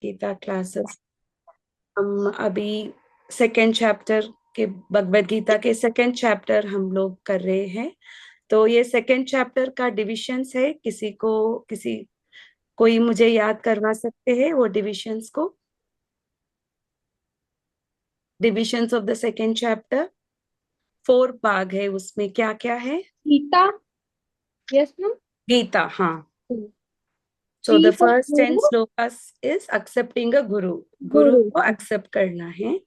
Gita classes. हम अभी second chapter के भगवत गीता के सेकेंड चैप्टर हम लोग कर रहे हैं। तो ये सेकेंड चैप्टर का डिविजन्स है, किसी कोई मुझे याद करवा सकते हैं वो डिविजन्स को? Divisions of the second chapter 4 भाग है, उसमें क्या क्या है? Gita, yes ma'am. गीता, हाँ। So T the for first 10 Guru, slokas is accepting a guru. गुरु गुरु। को एक्सेप्ट करना है।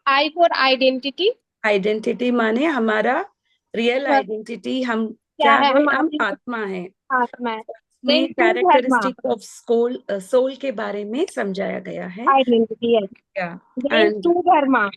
आई फॉर आइडेंटिटी, आइडेंटिटी माने हमारा रियल स्व आइडेंटिटी, हम क्या क्या है है, हम हमारी आत्मा है। आत्मा है। में then two dharma, characteristic of soul के बारे में समझाया गया है आइडेंटिटी है। क्या। Then and two dharma,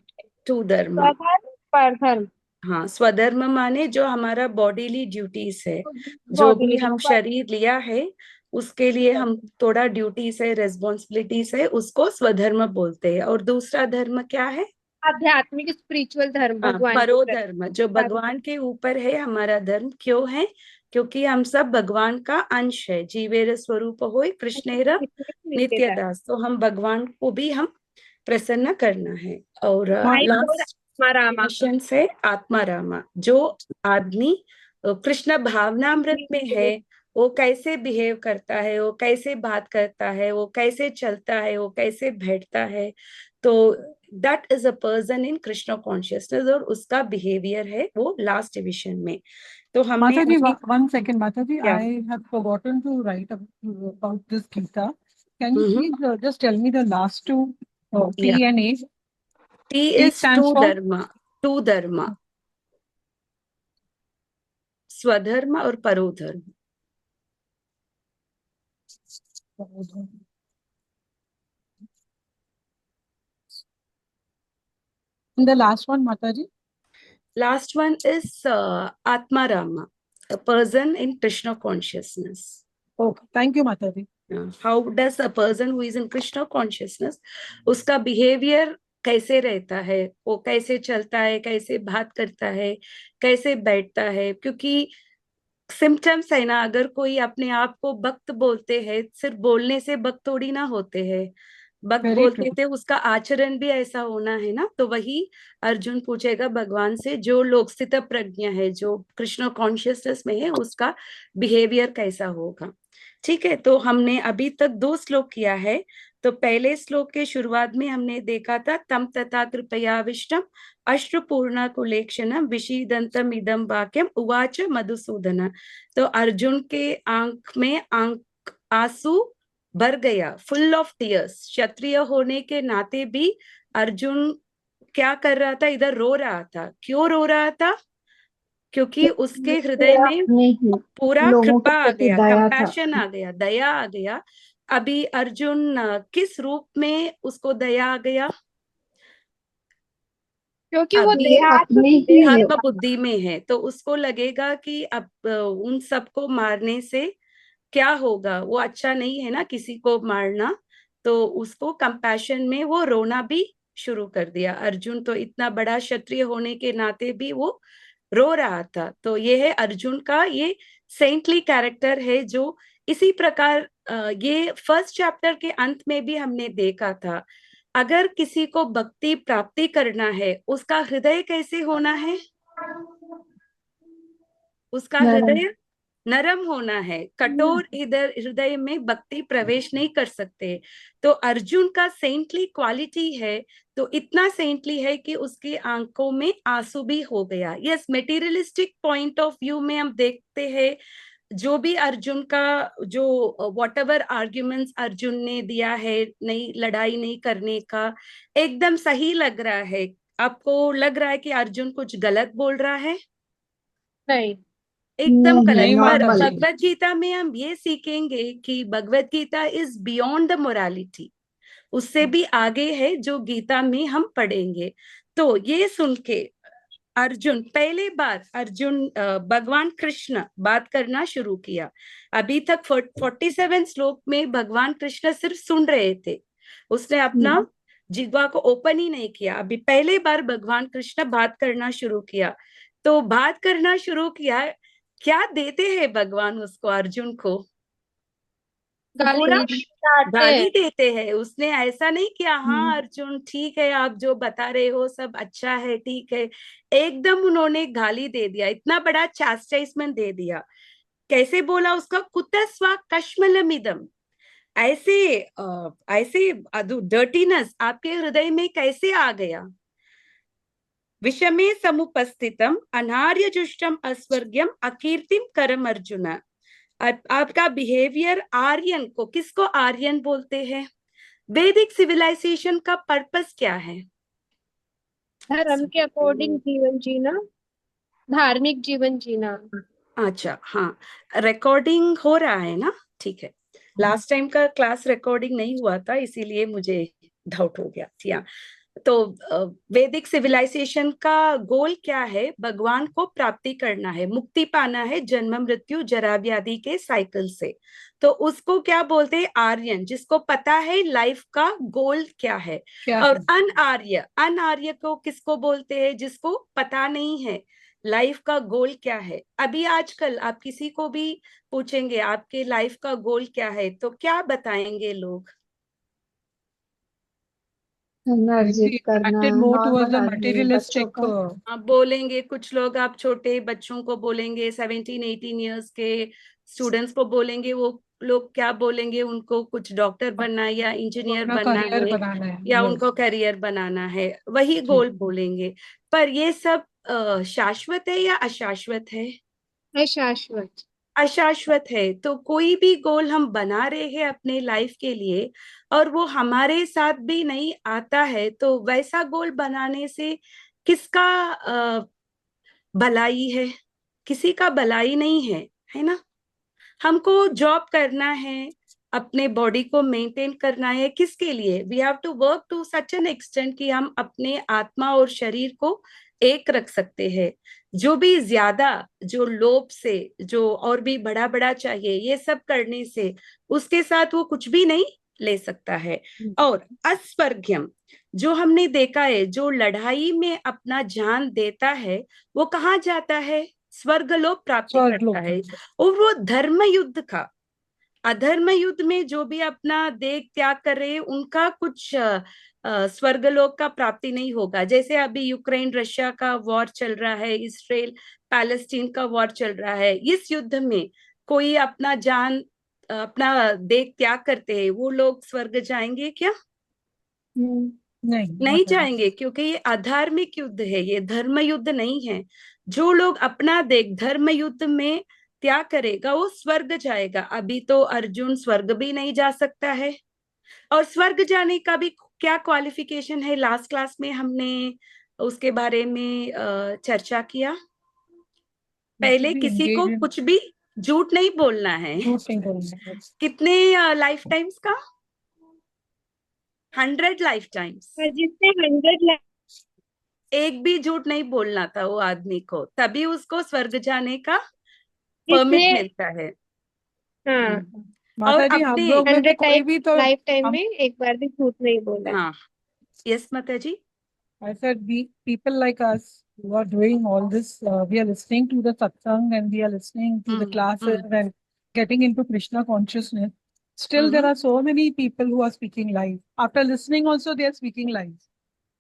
two dharma, स्वधर्म परधर्म, हाँ, स्वधर्म माने जो हमारा बॉडीली ड्यूटीज है, जो भी बॉडी हम शरीर लिया है उसके लिए हम थोड़ा ड्यूटीज है, रेस्पॉन्सिबिलिटीज है, उसको स्वधर्म बोलते हैं। और दूसरा धर्म क्या है? आध्यात्मिक स्पिरिचुअल धर्म, हाँ, भगवान के परो प्रति धर्म, जो भगवान के ऊपर है हमारा धर्म। क्यों है? क्योंकि हम सब भगवान का अंश है। जीवेर स्वरूप होय कृष्णेर नित्य नित्य था। दास, तो हम भगवान को भी हम प्रसन्न करना है। और I for last Rama, mission से आत्मा रामा, जो आदमी कृष्ण भावनामृत में है, वो कैसे बिहेव करता है, वो कैसे बात करता है, वो कैसे चलता है, वो कैसे बैठता है, तो that is a person in Krishna consciousness, और उसका बिहेवियर है वो लास्ट डिविजन में। तो हमने Mataji, अभी one second, Mataji. क्या? I have forgotten to write about this Gita. Can you hmm, please just tell me the last two, या T and A? T T is two stands for dharma, two dharma, स्वधर्म और परोधर्म। and the last one, Mataji. Last one is Atma Rama, a person in Krishna consciousness. Okay, thank you, Mataji. How does a person who is in Krishna consciousness, उसका behaviour कैसे रहता है, वो कैसे चलता है, कैसे बात करता है, कैसे बैठता है? क्योंकि सिम्टम्स है ना, अगर कोई अपने आप को भक्त बोलते हैं, सिर्फ बोलने से भक्त थोड़ी ना होते हैं। भक्त Very true. बोलते थे, उसका आचरण भी ऐसा होना है ना। तो वही अर्जुन पूछेगा भगवान से, जो लोग स्थित प्रज्ञ है, जो कृष्ण कॉन्शियसनेस में है, उसका बिहेवियर कैसा होगा। ठीक है, तो हमने अभी तक 2 श्लोक किया है। तो पहले श्लोक के शुरुआत में हमने देखा था, तम तथा कृपयाविष्टम अश्रुपूर्णा कुलेक्षणम विषीदंतम इदम वाक्यम उवाच मधुसूदन। तो अर्जुन के आंख में आंसू भर गया, फुल ऑफ टीयर्स। क्षत्रिय होने के नाते भी अर्जुन क्या कर रहा था? इधर रो रहा था। क्यों रो रहा था? क्योंकि उसके हृदय मेरा में नहीं, पूरा लोगों के कृपा आ प्रति गया, दया था। कंपैशन आ गया, दया आ गया। अभी अर्जुन किस रूप में उसको दया आ गया? क्योंकि वो अभी देहात्म अपने बुद्धि में देहात्म था। बुद्धि में है, तो उसको लगेगा कि अब उन सबको मारने से क्या होगा, वो अच्छा नहीं है ना किसी को मारना। तो उसको कंपैशन में वो रोना भी शुरू कर दिया। अर्जुन तो इतना बड़ा क्षत्रिय होने के नाते भी वो रो रहा था। तो ये है अर्जुन का ये सेंटली कैरेक्टर है, जो इसी प्रकार ये फर्स्ट चैप्टर के अंत में भी हमने देखा था। अगर किसी को भक्ति प्राप्ति करना है, उसका हृदय कैसे होना है? उसका नरम। हृदय नरम होना है। कठोर हृदय में भक्ति प्रवेश नहीं कर सकते। तो अर्जुन का सेंटली क्वालिटी है, तो इतना सेंटली है कि उसकी आंखों में आंसू भी हो गया। Yes, materialistic point of view में हम देखते हैं, जो भी अर्जुन का जो वॉट एवर आर्ग्यूमेंट्स अर्जुन ने दिया है, नहीं लड़ाई नहीं करने का, एकदम सही लग रहा है। आपको लग रहा है कि अर्जुन कुछ गलत बोल रहा है? नहीं, एकदम गलत। नहीं, पर माता जी। भगवत गीता में हम ये सीखेंगे कि Bhagavad Gita is beyond the morality, उससे भी आगे है जो गीता में हम पढ़ेंगे। तो ये सुन के अर्जुन, पहले बार अर्जुन भगवान कृष्ण बात करना शुरू किया। अभी तक 47 श्लोक में भगवान कृष्ण सिर्फ सुन रहे थे, उसने अपना जिह्वा को ओपन ही नहीं किया। अभी पहले बार भगवान कृष्ण बात करना शुरू किया। तो बात करना शुरू किया, क्या देते हैं भगवान उसको, अर्जुन को? गाली पूरा डांटते गाली हैं। देते हैं। उसने ऐसा नहीं किया हाँ अर्जुन ठीक है आप जो बता रहे हो सब अच्छा है ठीक है, एकदम उन्होंने गाली दे दिया, इतना बड़ा चास्टाइजमेंट दे दिया। कैसे बोला उसका, कुतस्वा कश्मलमिदम, ऐसे ऐसे डर्टीनेस आपके हृदय में कैसे आ गया। विषमे समुपस्थितम अनार्य जुष्टम अस्वर्ग्यम अकीर्तिम करम अर्जुन। आपका बिहेवियर आर्यन को, किसको आर्यन बोलते हैं, वैदिक सिविलाइजेशन का पर्पस क्या है। धर्म के अकॉर्डिंग जीवन जीना, धार्मिक जीवन जीना। अच्छा हाँ, रिकॉर्डिंग हो रहा है ना, ठीक है। लास्ट टाइम का क्लास रिकॉर्डिंग नहीं हुआ था इसीलिए मुझे डाउट हो गया थी। तो वैदिक सिविलाइजेशन का गोल क्या है, भगवान को प्राप्ति करना है, मुक्ति पाना है जन्म मृत्यु जरा व्याधि के साइकिल से। तो उसको क्या बोलते हैं, आर्यन, जिसको पता है लाइफ का गोल क्या है। क्या और है? अनार्य, अनार्य को किसको बोलते हैं, जिसको पता नहीं है लाइफ का गोल क्या है। अभी आजकल आप किसी को भी पूछेंगे आपके लाइफ का गोल क्या है तो क्या बताएंगे लोग। धन अर्जित Maybe करना, attracted more towards normal the आदमी, बच्चों materialistic. का। आप बोलेंगे, कुछ लोग आप छोटे बच्चों को बोलेंगे, 17-18 ईयर्स के स्टूडेंट्स को बोलेंगे, वो लोग क्या बोलेंगे, उनको कुछ डॉक्टर बनना है या तो इंजीनियर अपना बनना करियर है बनाना है, या yes. उनको करियर बनाना है, वही जी। गोल बोलेंगे। पर ये सब शाश्वत है या अशाश्वत है। है शाश्वत। अशाश्वत है। तो कोई भी गोल हम बना रहे हैं अपने लाइफ के लिए और वो हमारे साथ भी नहीं आता है तो वैसा गोल बनाने से किसका भलाई है, किसी का भलाई नहीं है, है ना। हमको जॉब करना है, अपने बॉडी को मेंटेन करना है, किसके लिए, we have to work to such an extent कि हम अपने आत्मा और शरीर को एक रख सकते हैं। जो भी ज्यादा, जो लोभ से, जो और भी बड़ा बड़ा चाहिए, ये सब करने से उसके साथ वो कुछ भी नहीं ले सकता है। और अस्पर्घ्यम, जो हमने देखा है, जो लड़ाई में अपना जान देता है वो कहाँ जाता है, स्वर्गलोक प्राप्ति करता स्वर्गलोक। है। और वो धर्म युद्ध का, अधर्म युद्ध में जो भी अपना देह त्याग कर रहे हैं उनका कुछ स्वर्गलोक का प्राप्ति नहीं होगा। जैसे अभी यूक्रेन रशिया का वॉर चल रहा है, इसराइल पैलेस्टीन का वॉर चल रहा है, इस युद्ध में कोई अपना जान अपना देह त्याग करते हैं, वो लोग स्वर्ग जाएंगे क्या, नहीं नहीं जाएंगे, क्योंकि ये अधार्मिक युद्ध है, ये धर्म युद्ध नहीं है। जो लोग अपना देख धर्म युद्ध में त्याग करेगा वो स्वर्ग जाएगा। अभी तो अर्जुन स्वर्ग भी नहीं जा सकता है। और स्वर्ग जाने का भी क्या क्वालिफिकेशन है, लास्ट क्लास में हमने उसके बारे में चर्चा किया। पहले भी किसी को engage in कुछ भी झूठ नहीं बोलना है। झूठ नहीं बोलना। कितने लाइफ टाइम्स का, 100 लाइफ टाइम्स, जिसने 100 एक भी झूठ नहीं बोलना था वो आदमी को, तभी उसको स्वर्ग जाने का परमिट जिसने, मिलता है। हाँ, और माता जी हम अपने, लोग में तो 100 कोई टाइम भी तो लाइफ टाइम हम में एक बार भी झूठ नहीं बोला है। हाँ यस माता जी। I said we people like us who are doing all this, we are listening to the satsang and we are listening to the classes and getting into Krishna consciousness. Still, there are so many people who are speaking lies. After listening, also they are speaking lies,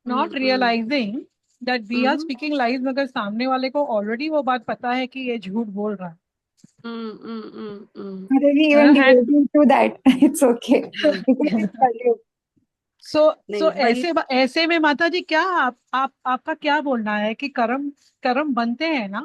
not realizing that we are speaking lies. मगर सामने वाले को already वो बात पता है कि ये झूठ बोल रहा है. Mother, we even devoting to that. It's okay. Because it's Kali-yuga. So नहीं वही, ऐसे में माता जी क्या आप आपका क्या बोलना है कि कर्म कर्म बनते हैं ना,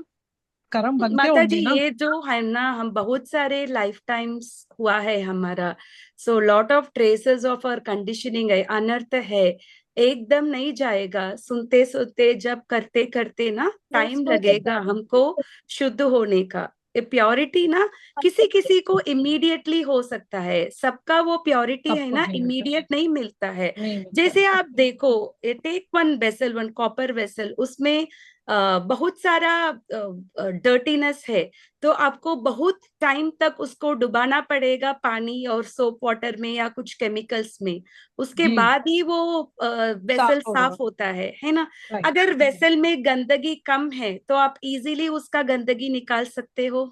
कर्म बनते माता जी होंगे ना. ये जो है ना, हम बहुत सारे लाइफ टाइम्स हुआ है हमारा, so lot of traces of our conditioning है, अनर्थ है, एकदम नहीं जाएगा। सुनते सुनते जब करते करते ना टाइम लगेगा हमको शुद्ध होने का। प्योरिटी ना किसी किसी को इमीडिएटली हो सकता है, सबका वो प्योरिटी है सबको ना नहीं मिलता. इमीडिएट नहीं मिलता है। नहीं मिलता. जैसे आप देखो, take one vessel, one copper vessel, उसमें बहुत सारा डर्टीनेस है, तो आपको बहुत टाइम तक उसको डुबाना पड़ेगा पानी और सोप वाटर में या कुछ केमिकल्स में, उसके जी बाद ही वो वेसल साफ साफ होगा. होता है ना। राइट. अगर वेसल में गंदगी कम है तो आप इजीली उसका गंदगी निकाल सकते हो,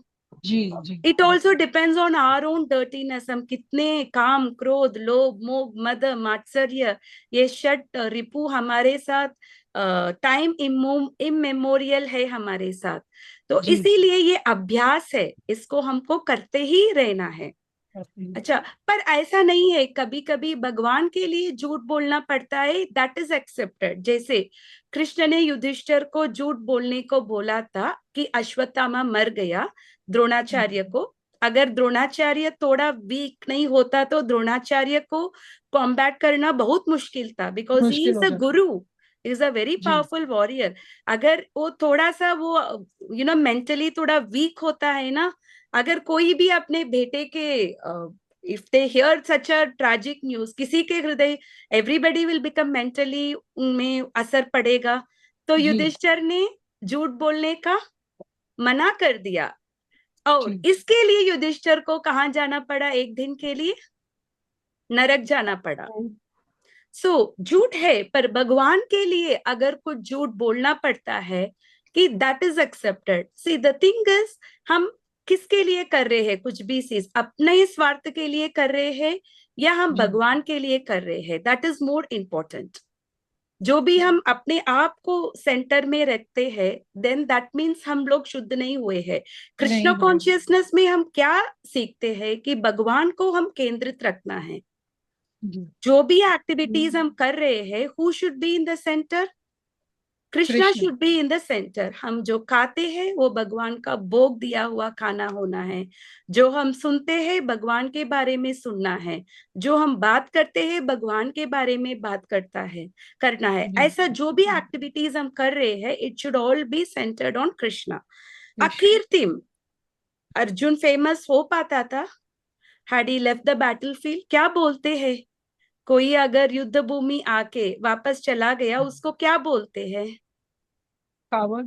जी जी it also depends on our own dirtiness, हम कितने काम, क्रोध, लोभ, मोह, मद, मात्सर्य, ये षट रिपु हमारे साथ टाइम इमेमोरियल है हमारे साथ। तो जी इसीलिए ये अभ्यास है, इसको हमको करते ही रहना है। अच्छा, पर ऐसा नहीं है, कभी कभी भगवान के लिए झूठ बोलना पड़ता है, दैट इज एक्सेप्टेड। जैसे कृष्ण ने युधिष्ठिर को झूठ बोलने को बोला था कि अश्वत्थामा मर गया द्रोणाचार्य को। अगर द्रोणाचार्य थोड़ा वीक नहीं होता तो द्रोणाचार्य को कॉम्बैट करना बहुत मुश्किल था, बिकॉज ही मुश्किल इज हो अ जाता। गुरु, इज अ वेरी जी पावरफुल वॉरियर। अगर वो थोड़ा सा वो मेंटली थोड़ा वीक होता है ना, अगर कोई भी अपने बेटे के if they hear such a tragic news, किसी के हृदय, एवरीबडी विल बिकम मेंटली, उनमें असर पड़ेगा। तो जी युधिष्ठिर ने झूठ बोलने का मना कर दिया, और जी इसके लिए युधिष्ठिर को कहाँ जाना पड़ा? एक दिन के लिए नरक जाना पड़ा। सो झूठ है, पर भगवान के लिए अगर कुछ झूठ बोलना पड़ता है कि that is accepted. See the thing is, हम किसके लिए कर रहे हैं कुछ भी चीज? अपने स्वार्थ के लिए कर रहे हैं या हम जी भगवान के लिए कर रहे हैं? That is more important. जो भी हम अपने आप को सेंटर में रखते हैं, देन दैट मीन्स हम लोग शुद्ध नहीं हुए हैं। कृष्ण नहीं हुए। कॉन्शियसनेस में हम क्या सीखते हैं कि भगवान को हम केंद्रित रखना है। जी जो भी एक्टिविटीज हम कर रहे हैं, who should be in the centre? Krishna Krishna. Should be in the centre. हम जो खाते हैं वो भगवान का भोग दिया हुआ खाना होना है। जो हम सुनते हैं भगवान के बारे में सुनना है। जो हम बात करते हैं भगवान के बारे में बात करना है। जी ऐसा जो भी एक्टिविटीज हम कर रहे हैं, it should all be centred on Krishna. Krishna. अकीर्तिम, अर्जुन फेमस हो पाता था had he left the battlefield? क्या बोलते हैं? कोई अगर युद्ध भूमि आके वापस चला गया, उसको क्या बोलते हैं? कावड़।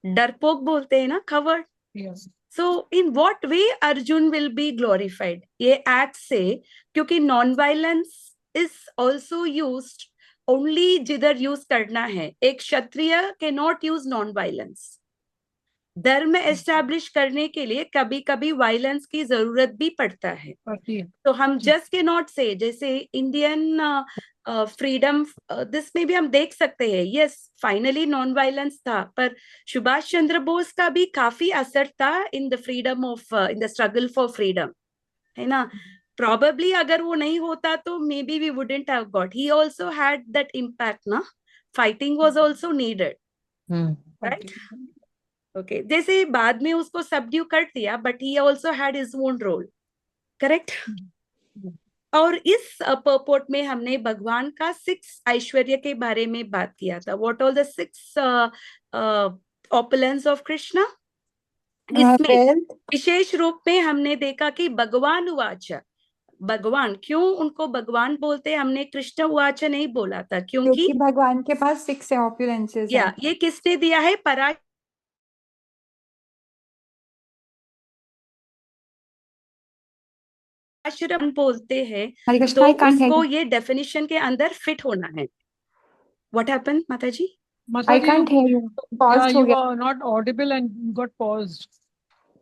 डरपोक बोलते हैं ना, खबर। Yes. So in what way Arjun will be glorified? ये एक्ट से, क्योंकि non violence is also used only जिधर यूज करना है। एक kshatriya can not use non violence. धर्म एस्टैब्लिश करने के लिए कभी कभी वायलेंस की जरूरत भी पड़ता है। पड़ती है। तो हम जी जस्ट के नॉट से, जैसे इंडियन फ्रीडम, दिस में भी हम देख सकते हैं, यस फाइनली नॉन वायलेंस था, पर सुभाष चंद्र बोस का भी काफी असर था in the freedom of, in the struggle for freedom, है ना। प्रॉबेबली अगर वो नहीं होता तो maybe we wouldn't have got, he also had that impact ना, fighting was also needed, right. Okay, जैसे बाद में उसको सबड्यू कर दिया, but he also had his own role, correct. और इस पर्पोर्ट में हमने भगवान का 6 ऐश्वर्य के बारे में बात किया था। What all the 6 opulence of Krishna? इसमें Wealth, विशेष रूप में हमने देखा कि भगवान उवाच, भगवान, क्यों उनको भगवान बोलते हैं? हमने कृष्ण उवाच नहीं बोला था, क्योंकि क्योंकि भगवान के पास 6 opulences या हैं। ये किसने दिया है? पराशरम बोलते हैं। हरे कृष्ण, तो I can't hear उसको you. ये डेफिनेशन के अंदर फिट होना है। व्हाट हैपेंड माता जी? I Mataji, can't hear you. yeah, Paused हो you गया। are not audible and you got paused.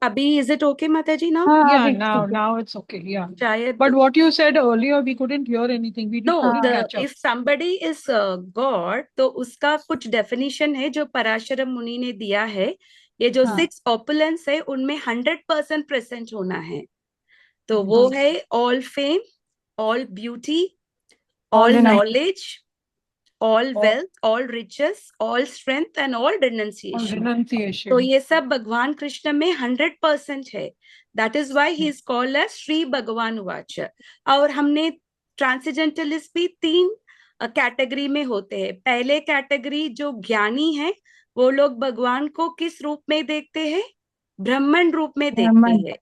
अभी इज इट ओके माता जी ना? हाँ Yeah, अभी now ठीक है। now it's okay. Yeah. शायद But what you said earlier, we couldn't hear anything. We no, couldn't the catch up. If somebody is God, तो उसका कुछ डेफिनेशन है जो पराशरम मुनि ने दिया है। ये जो हाँ 6 ऑपुलेंस है उनमें 100% प्रेजेंट होना है। तो वो हाँ है all fame, all beauty, All all the night. Knowledge, all all, wealth, all riches, all strength and all all renunciation. तो renunciation. ये सब भगवान कृष्ण में 100% है। That is why he is called as Shri Bhagavan वाच। और हमने ट्रांसेंडेंटलिस्ट भी 3 कैटेगरी में होते हैं। पहले कैटेगरी जो ज्ञानी है, वो लोग भगवान को किस रूप में देखते हैं? ब्रह्मण रूप में देखते ब्राह्मण। हैं।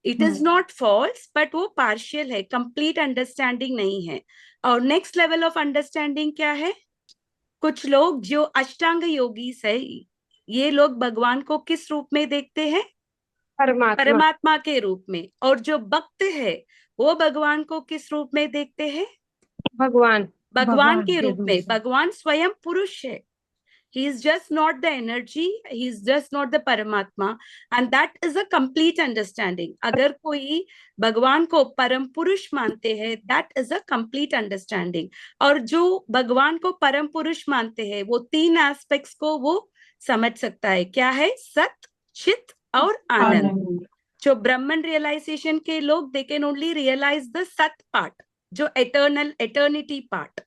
It is not false, but वो पार्शियल है, कंप्लीट अंडरस्टैंडिंग नहीं है। और नेक्स्ट लेवल ऑफ अंडरस्टैंडिंग क्या है? कुछ लोग जो अष्टांग योगी है, ये लोग भगवान को किस रूप में देखते हैं? परमात्मा। परमात्मा के रूप में। और जो भक्त है, वो भगवान को किस रूप में देखते हैं? भगवान। भगवान भगवान के के रूप रूप में। में। भगवान स्वयं पुरुष है, He is just not the energy, he is just not the Paramatma, and that is a complete understanding. अगर कोई भगवान को परम पुरुष मानते हैं, that is a complete understanding. और जो भगवान को परम पुरुष मानते हैं, वो तीन एस्पेक्ट्स को वो समझ सकता है. क्या है? सत, चित और आनंद. जो ब्राह्मण रियलाइजेशन के लोग, they can only realize the sat part, जो एटर्निटी पार्ट.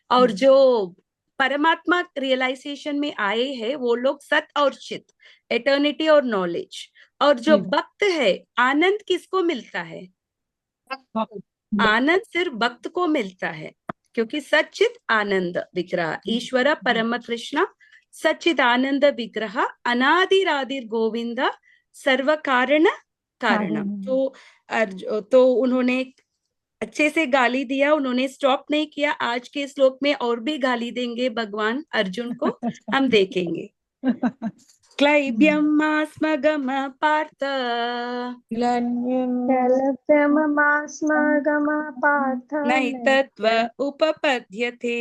और जो परमात्मा रियलाइजेशन में आए हैं, वो लोग सत और चित, एटर्निटी और नॉलेज. और जो भक्त है, आनंद किसको मिलता है? आनंद सिर्फ भक्त को मिलता है, क्योंकि सच्चित आनंद विग्रह ईश्वर परम कृष्ण सच्चित आनंद विग्रह अनादिरादिर गोविंद सर्व कारण कारणम. तो उन्होंने अच्छे से गाली दिया, उन्होंने स्टॉप नहीं किया. आज के श्लोक में और भी गाली देंगे भगवान अर्जुन को, हम देखेंगे. क्लैब्यम स्मगम पार्थ जलभ्रममास्मगम पार्थ नैतत्व उपपद्यते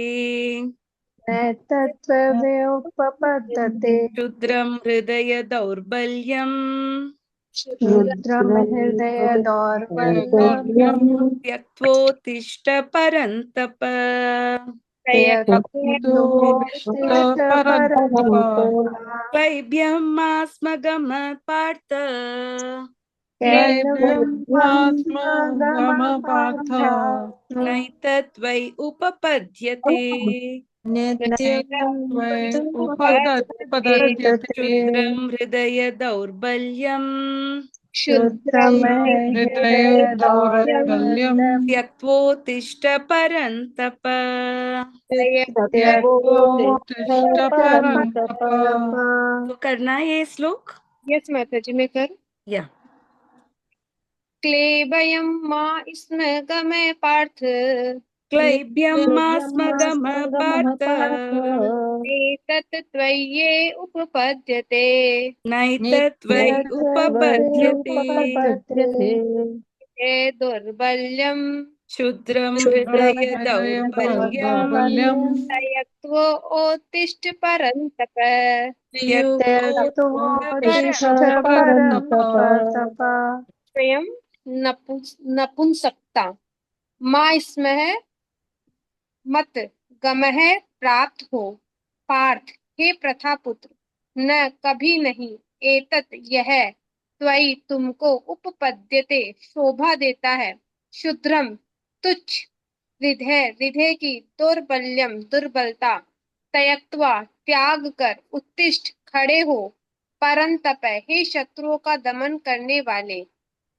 नैतत्त्वव्युपपद्यते क्षुद्रं हृदय दौर्बल्यम् क्षुद्रं हृदय दौर्बल्यं त्यक्त्वोत्तिष्ठ परन्तप. क्लैब्यम् स्मगम पार्थ नैतत्वै उपपद्यते क्षुद्रं हृदय दौर्बल्यम् क्षुद्रं हृदय दौर्बल्यं त्यक्त्वोत्तिष्ठ परन्तप. तो करना है ये श्लोक. यस माता जी, मैं करूं. या क्लेबयं मा स्म गमे पार्थ क्लैब्यम् स्मगम पार्थ एतत् त्वय्ये उपपद्यते नैतत्वै उपपद्यते हे दुर्बल्यं क्षुद्रं हृदय दौर्बल्यम् त्यक्त्वा उत्तिष्ठ परन्तप स्वयं नपुंसकता. माँ इसमें है मत, गम है प्राप्त हो, पार्थ हे प्रथा पुत्र, न कभी नहीं, एतत यह, त्वयि तुमको, उपपद्यते शोभा देता है, क्षुद्रम तुच्छ, हृदय हृदय की, दौर्बल्यम दुर्बलता, त्यक्त्वा त्याग कर, उत्तिष्ठ खड़े हो, परंतप हे शत्रुओं का दमन करने वाले,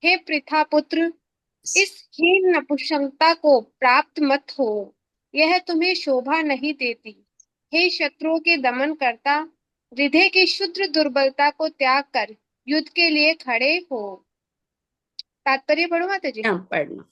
हे पृथा पुत्र, इस हीन नपुंसकता को प्राप्त मत हो, यह तुम्हें शोभा नहीं देती. हे शत्रुओं के दमन करता, हृदय की शुद्र दुर्बलता को त्याग कर युद्ध के लिए खड़े हो. तात्पर्य पढ़ो माता जी. पढ़ना.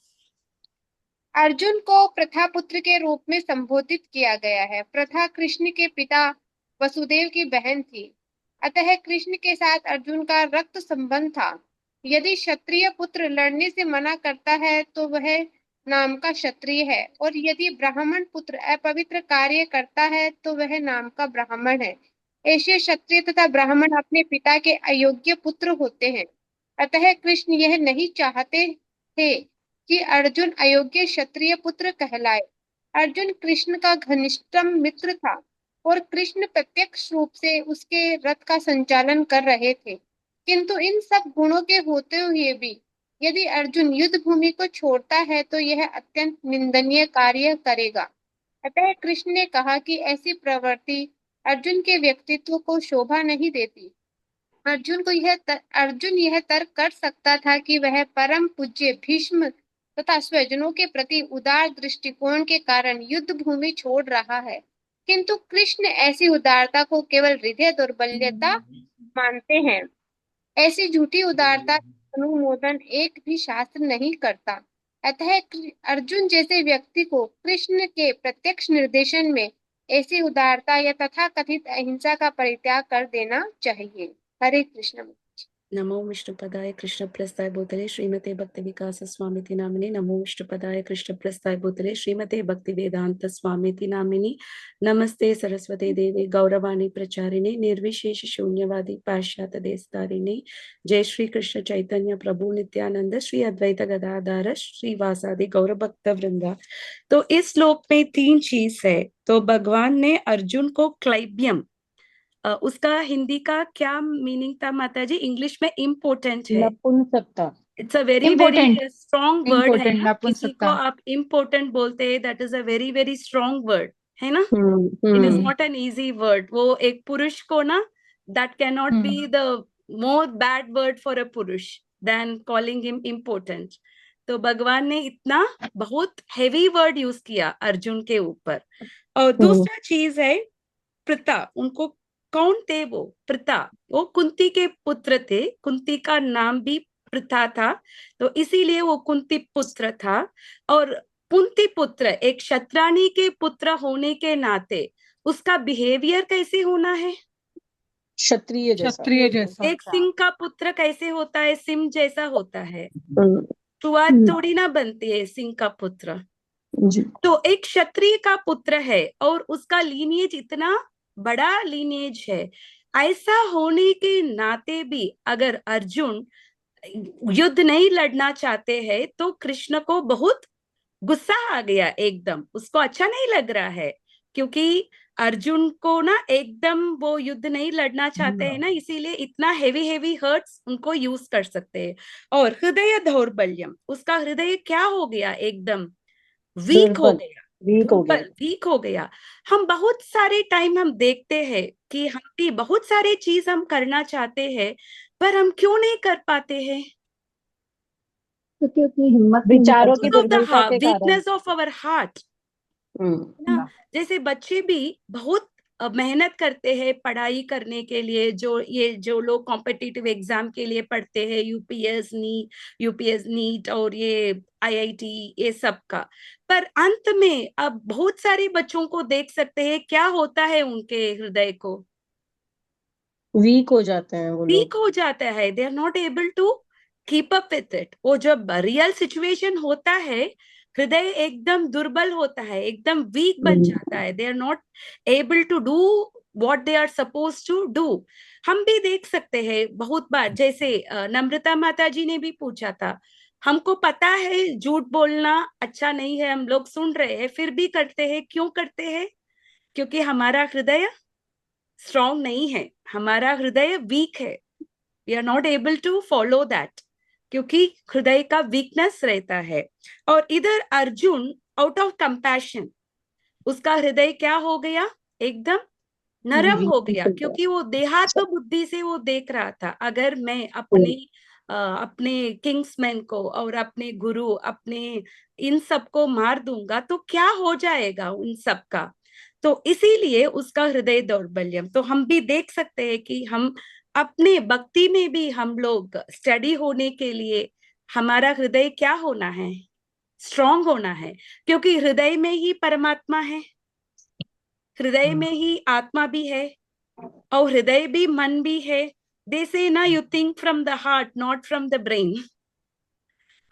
अर्जुन को प्रथा पुत्र के रूप में संबोधित किया गया है. प्रथा कृष्ण के पिता वसुदेव की बहन थी, अतः कृष्ण के साथ अर्जुन का रक्त संबंध था. यदि क्षत्रिय पुत्र लड़ने से मना करता है तो वह नाम का क्षत्रिय है, और यदि ब्राह्मण पुत्र अपवित्र कार्य करता है तो वह नाम का ब्राह्मण है. ऐसे क्षत्रिय तथा ब्राह्मण अपने पिता के अयोग्य पुत्र होते हैं. अतः कृष्ण यह नहीं चाहते थे कि अर्जुन अयोग्य क्षत्रिय पुत्र कहलाए. अर्जुन कृष्ण का घनिष्ठतम मित्र था और कृष्ण प्रत्यक्ष रूप से उसके रथ का संचालन कर रहे थे. किंतु इन सब गुणों के होते हुए भी यदि अर्जुन युद्ध भूमि को छोड़ता है तो यह अत्यंत निंदनीय कार्य करेगा. अतः कृष्ण ने कहा कि ऐसी प्रवृत्ति अर्जुन के व्यक्तित्व को शोभा नहीं देती. अर्जुन यह तर्क कर सकता था कि वह परम पूज्य भीष्म तथा स्वजनों के प्रति उदार दृष्टिकोण के कारण युद्ध भूमि छोड़ रहा है, किंतु कृष्ण ऐसी उदारता को केवल हृदय दौर्बल्यता मानते हैं. ऐसी झूठी उदारता का अनुमोदन एक भी शास्त्र नहीं करता. अतः अर्जुन जैसे व्यक्ति को कृष्ण के प्रत्यक्ष निर्देशन में ऐसी उदारता या तथा कथित अहिंसा का परित्याग कर देना चाहिए. हरे कृष्ण. नमो विष्णुपदाय कृष्णप्रस्थाय भूतले श्रीमते भक्ति विकास स्वामिति नामिने। नमो विष्णुपदाय कृष्णप्रस्थाय भूतले श्रीमते भक्ति वेदांत स्वामिति नामिनी। नमस्ते सरस्वती देवी गौरवाणी प्रचारिणे निर्विशेष शून्यवादी पाश्चात्य देशतारिणे। जय श्री कृष्ण चैतन्य प्रभु नित्यानंद श्री अद्वैत गदाधर श्रीवासादि गौर भक्त वृंदा। तो इस श्लोक में तीन चीज है। तो भगवान ने अर्जुन को क्लैब्यम, उसका हिंदी का क्या मीनिंग था माता जी? इंग्लिश में इम्पोर्टेंट है। नपुंसकता। It's a very Important. Very strong word है Important, ना। किसी को नपुंसकता। आप इम्पोर्टेंट बोलते हैं, that is a very very strong word है ना। It is not an easy word. वो एक पुरुष को ना, that can not be the more bad word for a पुरुष देन कॉलिंग हिम इम्पोर्टेंट। तो भगवान ने इतना बहुत हेवी वर्ड यूज किया अर्जुन के ऊपर। और दूसरा चीज है पिता। उनको कौन थे? वो पिता, वो कुंती के पुत्र थे। कुंती का नाम भी पिता था, तो इसीलिए वो कुंती पुत्र था। और कुंती पुत्र एक क्षत्राणी के पुत्र होने के नाते उसका बिहेवियर कैसे होना है? क्षत्रिय जैसा। क्षत्रिय जैसा। एक सिंह का पुत्र कैसे होता है? सिंह जैसा होता है। शुरुआत थोड़ी ना बनती है सिंह का पुत्र। तो एक क्षत्रिय का पुत्र है और उसका लीनिएज इतना बड़ा लीनिएज है। ऐसा होने के नाते भी अगर अर्जुन युद्ध नहीं लड़ना चाहते हैं तो कृष्ण को बहुत गुस्सा आ गया। एकदम उसको अच्छा नहीं लग रहा है, क्योंकि अर्जुन को ना एकदम वो युद्ध नहीं लड़ना चाहते हैं ना, इसीलिए इतना हेवी हेवी हर्ट्स उनको यूज कर सकते हैं। और हृदय दौर्बल्यम, उसका हृदय क्या हो गया? एकदम वीक हो गया। वीक हो गया। हम बहुत सारे टाइम हम देखते हैं कि हम भी बहुत सारे चीज हम करना चाहते हैं, पर हम क्यों नहीं कर पाते हैं? क्योंकि उतनी हिम्मत विचारों की ऑफ द दुर्बलता के कारण। वीकनेस ऑफ अवर हार्ट ना। जैसे बच्चे भी बहुत मेहनत करते हैं पढ़ाई करने के लिए। जो लोग कॉम्पिटिटिव एग्जाम के लिए पढ़ते हैं, यूपीएस नीट और ये आईआईटी, ये सब का। पर अंत में अब बहुत सारे बच्चों को देख सकते हैं क्या होता है उनके हृदय को। वीक हो जाते हैं वो लोग। वीक हो जाता है। They are not able to keep up with it. वो जब रियल सिचुएशन होता है, हृदय एकदम दुर्बल होता है, एकदम वीक बन जाता है। They are not able to do what they are suppose to do. हम भी देख सकते हैं बहुत बार, जैसे नम्रता माता जी ने भी पूछा था, हमको पता है झूठ बोलना अच्छा नहीं है, हम लोग सुन रहे हैं, फिर भी करते हैं। क्यों करते हैं? क्योंकि हमारा हृदय स्ट्रॉन्ग नहीं है, हमारा हृदय वीक है। We are not able to follow that, क्योंकि हृदय का वीकनेस रहता है। और इधर अर्जुन आउट ऑफ कंपैशन, उसका हृदय क्या हो गया? एकदम नरम हो गया, क्योंकि वो देहात्म बुद्धि से वो देख रहा था, अगर मैं अपने किंग्समैन को और अपने गुरु, अपने इन सबको मार दूंगा तो क्या हो जाएगा उन सब का। तो इसीलिए उसका हृदय दौर्बल्यम। तो हम भी देख सकते हैं कि हम अपने भक्ति में भी हम लोग स्टडी होने के लिए हमारा हृदय क्या होना है? स्ट्रांग होना है, क्योंकि हृदय में ही परमात्मा है, हृदय में ही आत्मा भी है, और हृदय भी मन भी है। दे से ना, you think from the heart not from the brain.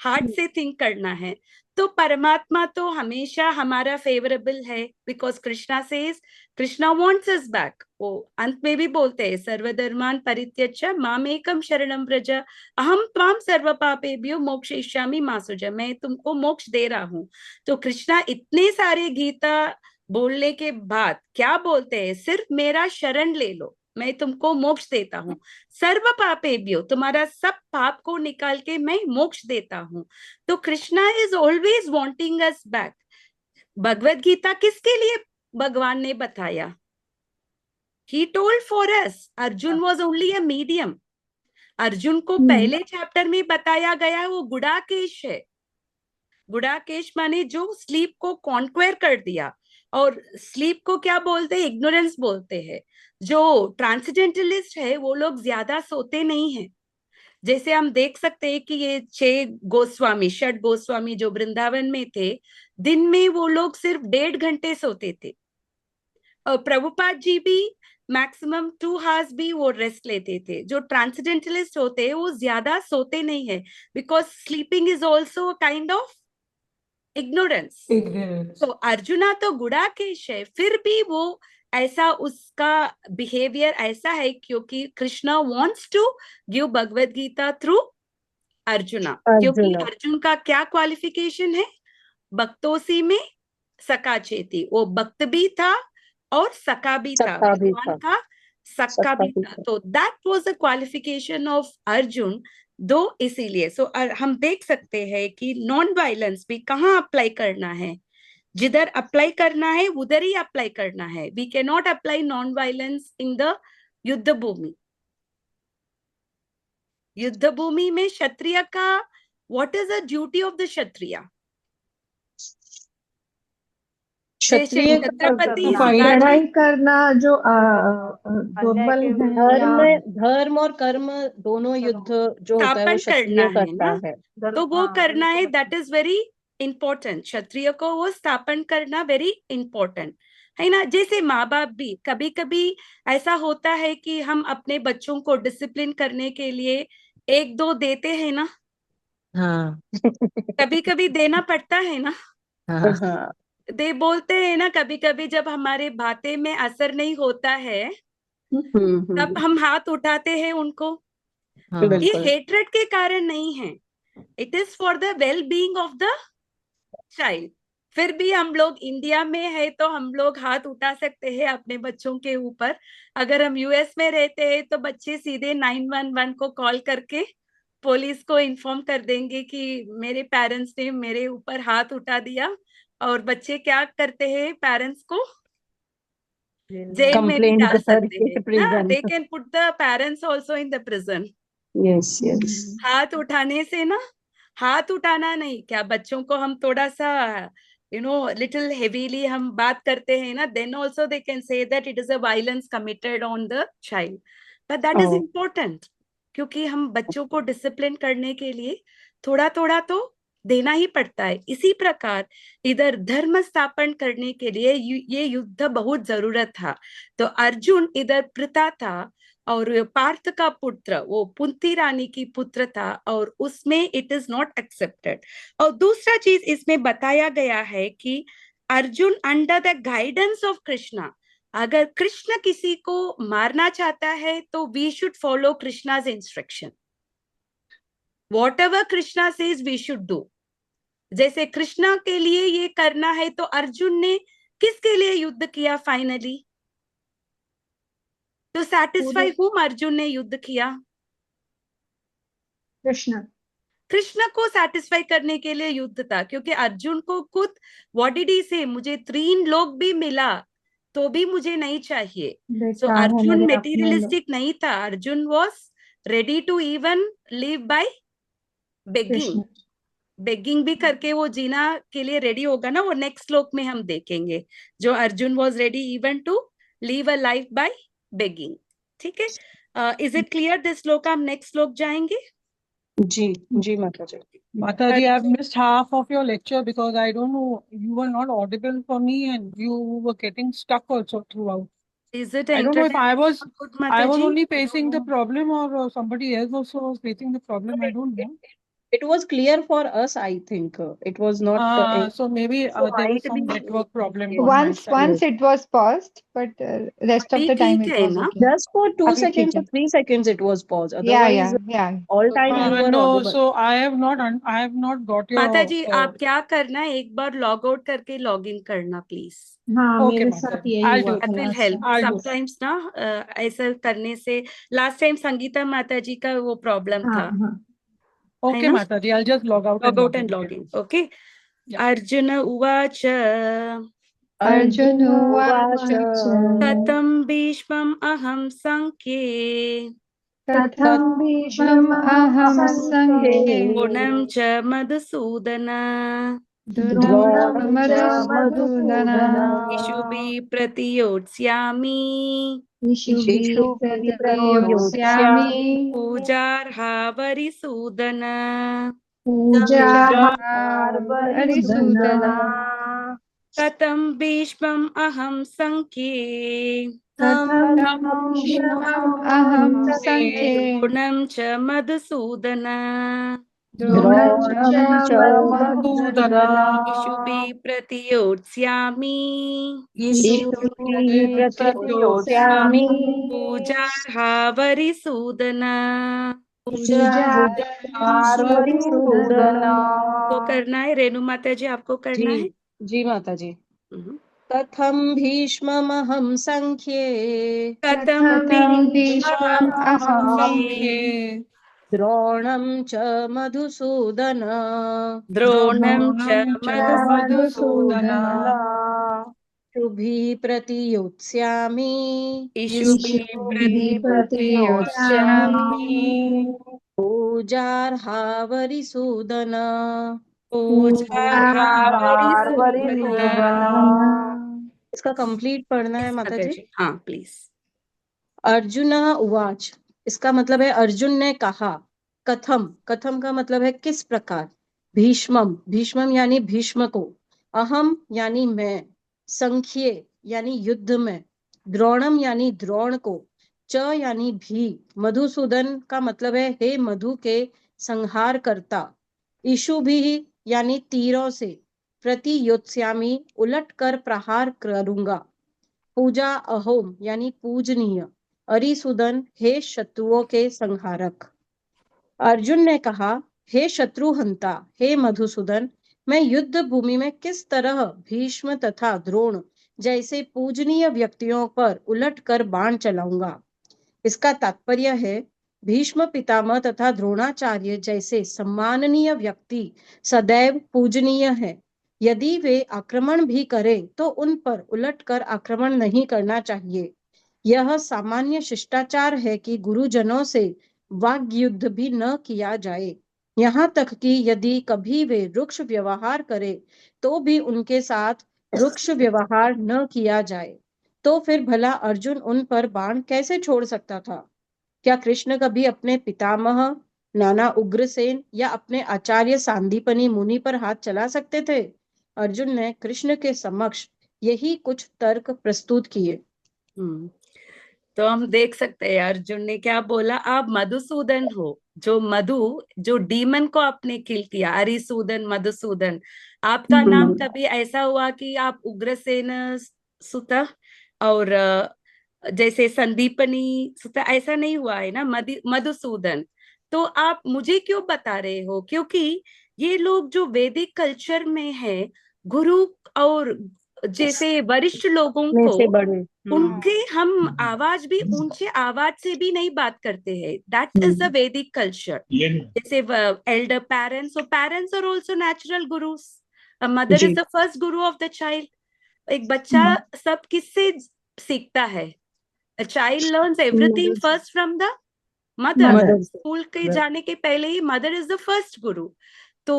Heart से थिंक करना है। तो परमात्मा तो हमेशा हमारा फेवरेबल है, because Krishna says, Krishna wants us back. वो अंत में भी बोलते हैं, सर्वधर्मान परित्यज्य मामेकम शरणम व्रज अहम त्वाम सर्व पापेभ्यो मोक्षयिष्यामि मा शुचः। मैं तुमको मोक्ष दे रहा हूँ। तो कृष्णा इतने सारे गीता बोलने के बाद क्या बोलते हैं? सिर्फ मेरा शरण ले लो, मैं तुमको मोक्ष देता हूँ। सर्व पापेभ्यो, तुम्हारा सब पाप को निकाल के मैं मोक्ष देता हूँ। तो Krishna is always wanting us back. Bhagavad Gita किसके लिए भगवान ने बताया? He told for us. Arjun was only a medium. Arjun को पहले चैप्टर में बताया गया वो गुडाकेश है। गुडाकेश माने जो स्लीप को कॉन्क्वेर कर दिया। और स्लीप को क्या बोलते हैं? इग्नोरेंस बोलते हैं। जो ट्रांसजेंडरलिस्ट है वो लोग ज्यादा सोते नहीं है। जैसे हम देख सकते हैं कि ये 6 गोस्वामी, षट गोस्वामी जो वृंदावन में थे, दिन में वो लोग सिर्फ 1.5 घंटे सोते थे। और प्रभुपाद जी भी मैक्सिमम 2 hours भी वो रेस्ट लेते थे। जो ट्रांसेंडेंटलिस्ट होते हैं वो ज्यादा सोते नहीं है, because sleeping is also kind of ignorance. Ignorance. तो अर्जुना तो गुड़ाकेश है, फिर भी वो ऐसा, उसका बिहेवियर ऐसा है क्योंकि Krishna wants to give Bhagavad Gita through Arjuna. क्योंकि अर्जुना। अर्जुन का क्या क्वालिफिकेशन है? भक्तोसी में सका चेती, वो भक्त भी था और सका भी था, सखा भी भगवान था। का सका सखा भी भी था। था। तो that was the qualification of Arjun. दो इसीलिए हम देख सकते हैं कि नॉन वायलेंस भी कहाँ अप्लाई करना है, जिधर अप्लाई करना है उधर ही अप्लाई करना है। We can not apply non violence in the yuddha bhumi. युद्ध भूमि में क्षत्रिय का what is the duty of the kshatriya? जैसे क्षत्रिय का छत्रपति तो fight शिवाजी लड़ाई करना जो दुर्बल है या धर्म और कर्म दोनों युद्ध जो होता है वो स्थापन करना क्षत्रिय है करता ना, है। तो वो करना है। That is very important. क्षत्रिय को वो स्थापन करना वेरी इंपॉर्टेंट है ना। जैसे माँ बाप भी कभी कभी ऐसा होता है कि हम अपने बच्चों को डिसिप्लिन करने के लिए 1-2 देते हैं ना, हाँ कभी कभी देना पड़ता है ना। हाँ हाँ दे बोलते हैं ना, कभी कभी जब हमारे बातें में असर नहीं होता है तब हम हाथ उठाते हैं उनको। हाँ ये बिल्कुल। हेट्रेड के कारण नहीं है, it is for the well being of the child. फिर भी हम लोग इंडिया में है तो हम लोग हाथ उठा सकते हैं अपने बच्चों के ऊपर। अगर हम यूएस में रहते हैं तो बच्चे सीधे 911 को कॉल करके पुलिस को इन्फॉर्म कर देंगे कि मेरे पेरेंट्स ने मेरे ऊपर हाथ उठा दिया। और बच्चे क्या करते हैं, पेरेंट्स को जेल में भी कंप्लेंट डाल सकते हैं करके ना। Prison. They can put the parents also in the prison. Yes yes. हाथ उठाने से ना, हाथ उठाना नहीं, क्या बच्चों को हम थोड़ा सा लिटिल हेवीली हम बात करते हैं ना, then also they can say that it is a violence committed on the child. But that is important, क्योंकि हम बच्चों को डिसिप्लिन करने के लिए थोड़ा थोड़ा तो देना ही पड़ता है। इसी प्रकार इधर धर्म स्थापन करने के लिए ये युद्ध बहुत जरूरत था। तो अर्जुन इधर पिता था और पार्थ का पुत्र वो कुंती रानी की पुत्र था, और उसमें इट इज नॉट एक्सेप्टेड। और दूसरा चीज इसमें बताया गया है कि Arjun under the guidance of Krishna, अगर कृष्ण किसी को मारना चाहता है तो we should follow Krishna's instruction. Whatever Krishna says we should do. जैसे कृष्णा के लिए ये करना है तो अर्जुन ने किसके लिए युद्ध किया फाइनली? तो सैटिस्फाई हुम अर्जुन ने युद्ध किया? कृष्ण कृष्ण को सैटिस्फाई करने के लिए युद्ध था, क्योंकि अर्जुन को खुद व्हाट डिड ही से, मुझे 3 लोग भी मिला तो भी मुझे नहीं चाहिए। सो बेकार है अर्जुन मेरे अपने लोग। मेटीरियलिस्टिक नहीं था, Arjun was ready to even live by begging. Krishna begging भी करके वो जीना के लिए रेडी होगा ना, वो नेक्स्ट श्लोक में हम देखेंगे, जो Arjun was ready even to live a life by begging. ठीक है, इज इट क्लियर दिस श्लोक? हम नेक्स्ट श्लोक जाएंगे। जी जी माता जी। Mataji, I've missed half of your lecture because I don't know, you were not audible for me and you were getting stuck also throughout. Is it I don't know if I was good, Mataji? only facing the problem or somebody else also was facing the problem. I don't know. It was clear for us, I think. It was not. So maybe there was some network problem on my once side. it was paused, but rest of अभी the time ठीक it है was ना? okay. Just for 2 अभी ठीक seconds or है। 3 seconds it was paused. Yeah, Otherwise, all time you were No, audible. so I have not got your. माताजी आप क्या करना, एक बार लॉग आउट करके लॉग इन करना प्लीज। हाँ Okay, मेरे Mataji. साथ यही I'll हुआ do था That will last help. time। I'll do. Sometimes ना ऐसा करने से, लास्ट टाइम संगीता माताजी का वो प्रॉब्लम हाँ था, हाँ है Okay, ना? Mataji, I'll just log out log and out log and in log again. In. Okay. Yeah. Arjun उवाच अर्जुन उवाच कथं भीष्मम् अहं संख्ये कथं भीष्मम् अहं संख्ये गुणं च मधुसूदन द्रोणं मधुसूदन इषुभिः प्रतियोत्स्यामि इषुभिः प्रतियोत्स्यामि पूजार्हा वरिसूदन। पूजार्हा वरिसूदन। कथं भीष्मम् अहं संख्ये अहं संख्ये द्रोणं च मधुसूदन द्रोणं च मधुसूदन इषुभिः प्रतियोत्स्यामि इषुभिः प्रतियोत्स्यामि पूजार्हावरिसूदन। पूजार्हावरिसूदन। को करना है रेणु माता जी, आपको करना है। जी माता जी। हम्म। कथं भीष्ममहं संख्ये कथं भीष्मम् अहं संख्ये द्रोणं च मधुसूदन द्रोणं च मधुसूदन शुभिः प्रतियोत्स्यामि इषुभिः प्रतियोत्स्यामि पूजार्हावरिसूदन। पूजार्हावरिसूदन। इसका कंप्लीट पढ़ना है माता जी। हाँ प्लीज। अर्जुन उवाच, इसका मतलब है अर्जुन ने कहा। कथम, कथम का मतलब है किस प्रकार। भीष्मम, भीष्मम यानी भीष्म को। अहम यानी मैं। संख्ये यानी युद्ध में। द्रोणम यानी द्रोण को। च यानी भी। मधुसूदन का मतलब है हे मधु के संहार करता। इशु भी यानी तीरों से। प्रतियोत्स्यामी उलट कर प्रहार करूंगा। पूजा अहोम यानी पूजनीय। अरिसुदन हे शत्रुओं के संहारक। अर्जुन ने कहा, हे शत्रुहंता, हे मधुसूदन, मैं युद्ध भूमि में किस तरह भीष्म तथा द्रोण जैसे पूजनीय व्यक्तियों पर उलटकर बाण चलाऊंगा। इसका तात्पर्य है भीष्म पितामह तथा द्रोणाचार्य जैसे सम्माननीय व्यक्ति सदैव पूजनीय है। यदि वे आक्रमण भी करें तो उन पर उलटकर आक्रमण नहीं करना चाहिए। यह सामान्य शिष्टाचार है कि गुरुजनों से वाग् युद्ध भी न किया जाए। यहाँ तक कि यदि कभी वे रुक्ष व्यवहार करें तो भी उनके साथ रुक्ष व्यवहार न किया जाए। तो फिर भला अर्जुन उन पर बाण कैसे छोड़ सकता था। क्या कृष्ण कभी अपने पितामह नाना उग्रसेन या अपने आचार्य सांदीपनि मुनि पर हाथ चला सकते थे। अर्जुन ने कृष्ण के समक्ष यही कुछ तर्क प्रस्तुत किए। तो हम देख सकते हैं अर्जुन ने क्या बोला, आप मधुसूदन हो, जो डीमन को आपने किल किया, अरिसूदन मधुसूदन। आपका नाम कभी ऐसा हुआ कि आप उग्रसेन सुत और जैसे संदीपनी सुत ऐसा नहीं हुआ है ना, मधुसूदन। तो आप मुझे क्यों बता रहे हो, क्योंकि ये लोग जो वैदिक कल्चर में है, गुरु और जैसे वरिष्ठ लोगों में से को बड़े उनके हम आवाज भी ऊंचे आवाज से भी नहीं बात करते हैं। दैट इज द वैदिक कल्चर। जैसे Elder parents, so parents are also natural gurus. A mother is the first guru of the child. एक बच्चा सब किससे सीखता है? A child learns everything first from the mother. School के जाने के पहले ही mother is the first guru. तो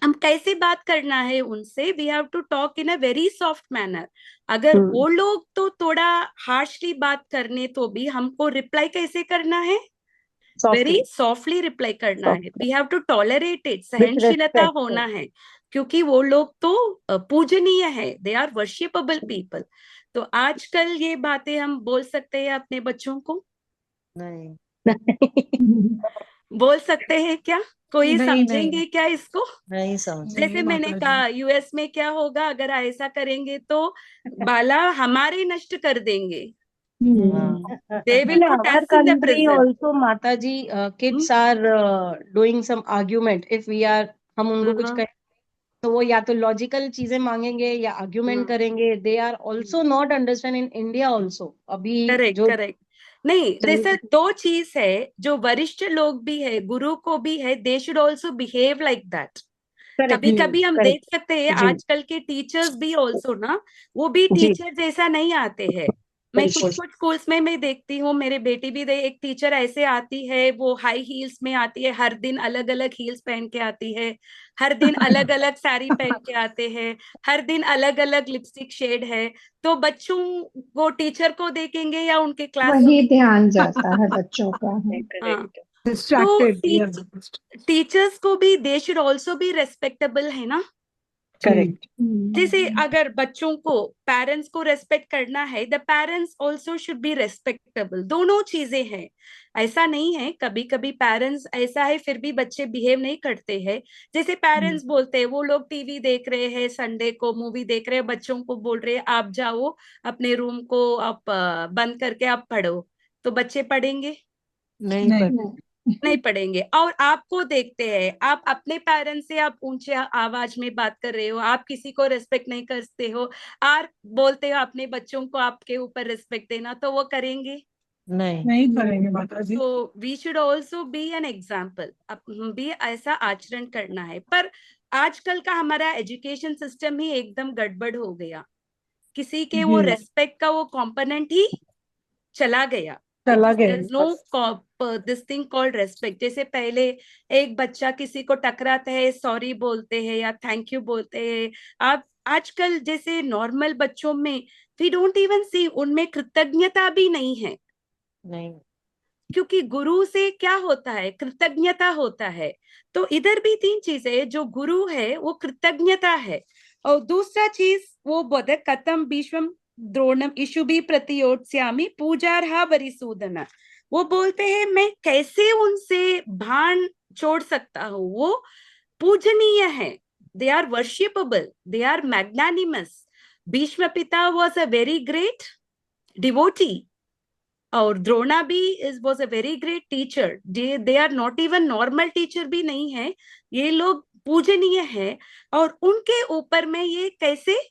हम कैसे बात करना है उनसे, we have to talk in a very soft manner. अगर वो लोग तो थोड़ा हार्शली बात करने तो भी हमको रिप्लाई कैसे करना है, वेरी सॉफ्टली रिप्लाई करना है। We have to tolerate it, सहनशीलता होना है, क्योंकि वो लोग तो पूजनीय है, दे आर वर्शिपेबल पीपल। तो आजकल ये बातें हम बोल सकते हैं अपने बच्चों को? नहीं बोल सकते हैं क्या? कोई नहीं, समझेंगे क्या इसको? नहीं समझ जैसे मैंने कहा यूएस में क्या होगा, अगर ऐसा करेंगे तो बाला हमारे नष्ट कर देंगे। They will In put our us in the country prison. also Mataji, kids are doing some argument. If we are, हम उनको कुछ कहें तो वो या तो लॉजिकल चीजें मांगेंगे या आर्ग्यूमेंट करेंगे। They are also not understand in India also अभी करेक्ट जो करेक्ट। नहीं, जैसे दो चीज है, जो वरिष्ठ लोग भी है, गुरु को भी है, they should also behave like that. कभी कभी हम देख सकते हैं आजकल के टीचर्स भी ऑल्सो ना, वो भी टीचर जैसा नहीं आते हैं। मैं कुछ स्कूल्स में मैं देखती हूँ, मेरे बेटी भी एक टीचर ऐसे आती है, वो हाई हील्स में आती है, हर दिन अलग अलग हील्स पहन के आती है, हर दिन अलग अलग साड़ी पहन के आते हैं, हर दिन अलग अलग लिपस्टिक शेड है। तो बच्चों वो टीचर को देखेंगे या उनके क्लास वही ध्यान जाता है बच्चों का। distracted. तो टीचर्स को भी they should also B respectable, है ना? करेक्ट। जैसे अगर बच्चों को पेरेंट्स को रेस्पेक्ट करना है, the parents also should be respectable. दोनों चीजें हैं। ऐसा नहीं है, कभी कभी पेरेंट्स ऐसा है फिर भी बच्चे बिहेव नहीं करते हैं। जैसे पेरेंट्स बोलते हैं, वो लोग टीवी देख रहे हैं, संडे को मूवी देख रहे हैं, बच्चों को बोल रहे हैं आप जाओ अपने रूम को, आप बंद करके आप पढ़ो, तो बच्चे पढ़ेंगे? नहीं नहीं। पढ़ नहीं पढ़ेंगे। और आपको देखते हैं, आप अपने पेरेंट्स से आप ऊंचे आवाज में बात कर रहे हो, आप किसी को रेस्पेक्ट नहीं करते हो, और बोलते हो अपने बच्चों को आपके ऊपर रेस्पेक्ट देना, तो वो करेंगे? नहीं नहीं करेंगे माता जी। तो we should also be an example, भी ऐसा आचरण करना है। पर आजकल का हमारा एजुकेशन सिस्टम ही एकदम गड़बड़ हो गया, किसी के वो जी। रेस्पेक्ट का वो कंपोनेंट ही चला गया। चला गया। No this thing called respect. जैसे पहले एक बच्चा किसी को टकराता है, सॉरी बोलते हैं या थैंक यू बोलते हैं। आप आजकल जैसे नॉर्मल बच्चों में वी डोंट इवन सी, उनमें कृतज्ञता भी नहीं है। नहीं क्योंकि गुरु से क्या होता है? कृतज्ञता होता है। तो इधर भी तीन चीजें, जो गुरु है वो कृतज्ञता है, और दूसरा चीज वो बोध कथम भीष्मम द्रोणम इशुभी प्रतियोत्स्यामि पूजार्हा वरिसूदन। वो बोलते हैं मैं कैसे उनसे भान छोड़ सकता हूँ, वो पूजनीय है, they are worshipable, they are magnanimous. Bhishma पिता was a very great devotee, और द्रोणा भी was a very great teacher. They are not even normal teacher भी नहीं है, ये लोग पूजनीय है। और उनके ऊपर मैं ये कैसे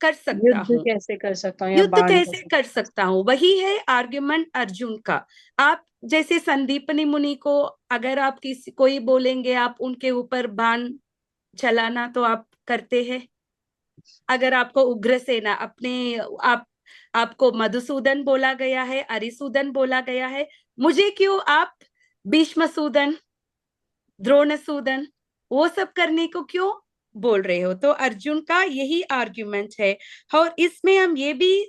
कर सकता युद्ध हूँ, कैसे कर सकता हूँ या युद्ध बाण कैसे कर सकता हूँ? वही है आर्ग्यूमेंट अर्जुन का। आप जैसे संदीपनी मुनि को अगर आप किसी कोई बोलेंगे आप उनके ऊपर बाण चलाना, तो आप करते हैं? अगर आपको उग्रसेना अपने आप आपको मधुसूदन बोला गया है, अरिसूदन बोला गया है, मुझे क्यों आप भीष्मसूदन, द्रोणसूदन वो सब करने को क्यों बोल रहे हो? तो अर्जुन का यही आर्ग्यूमेंट है। और इसमें हम ये भी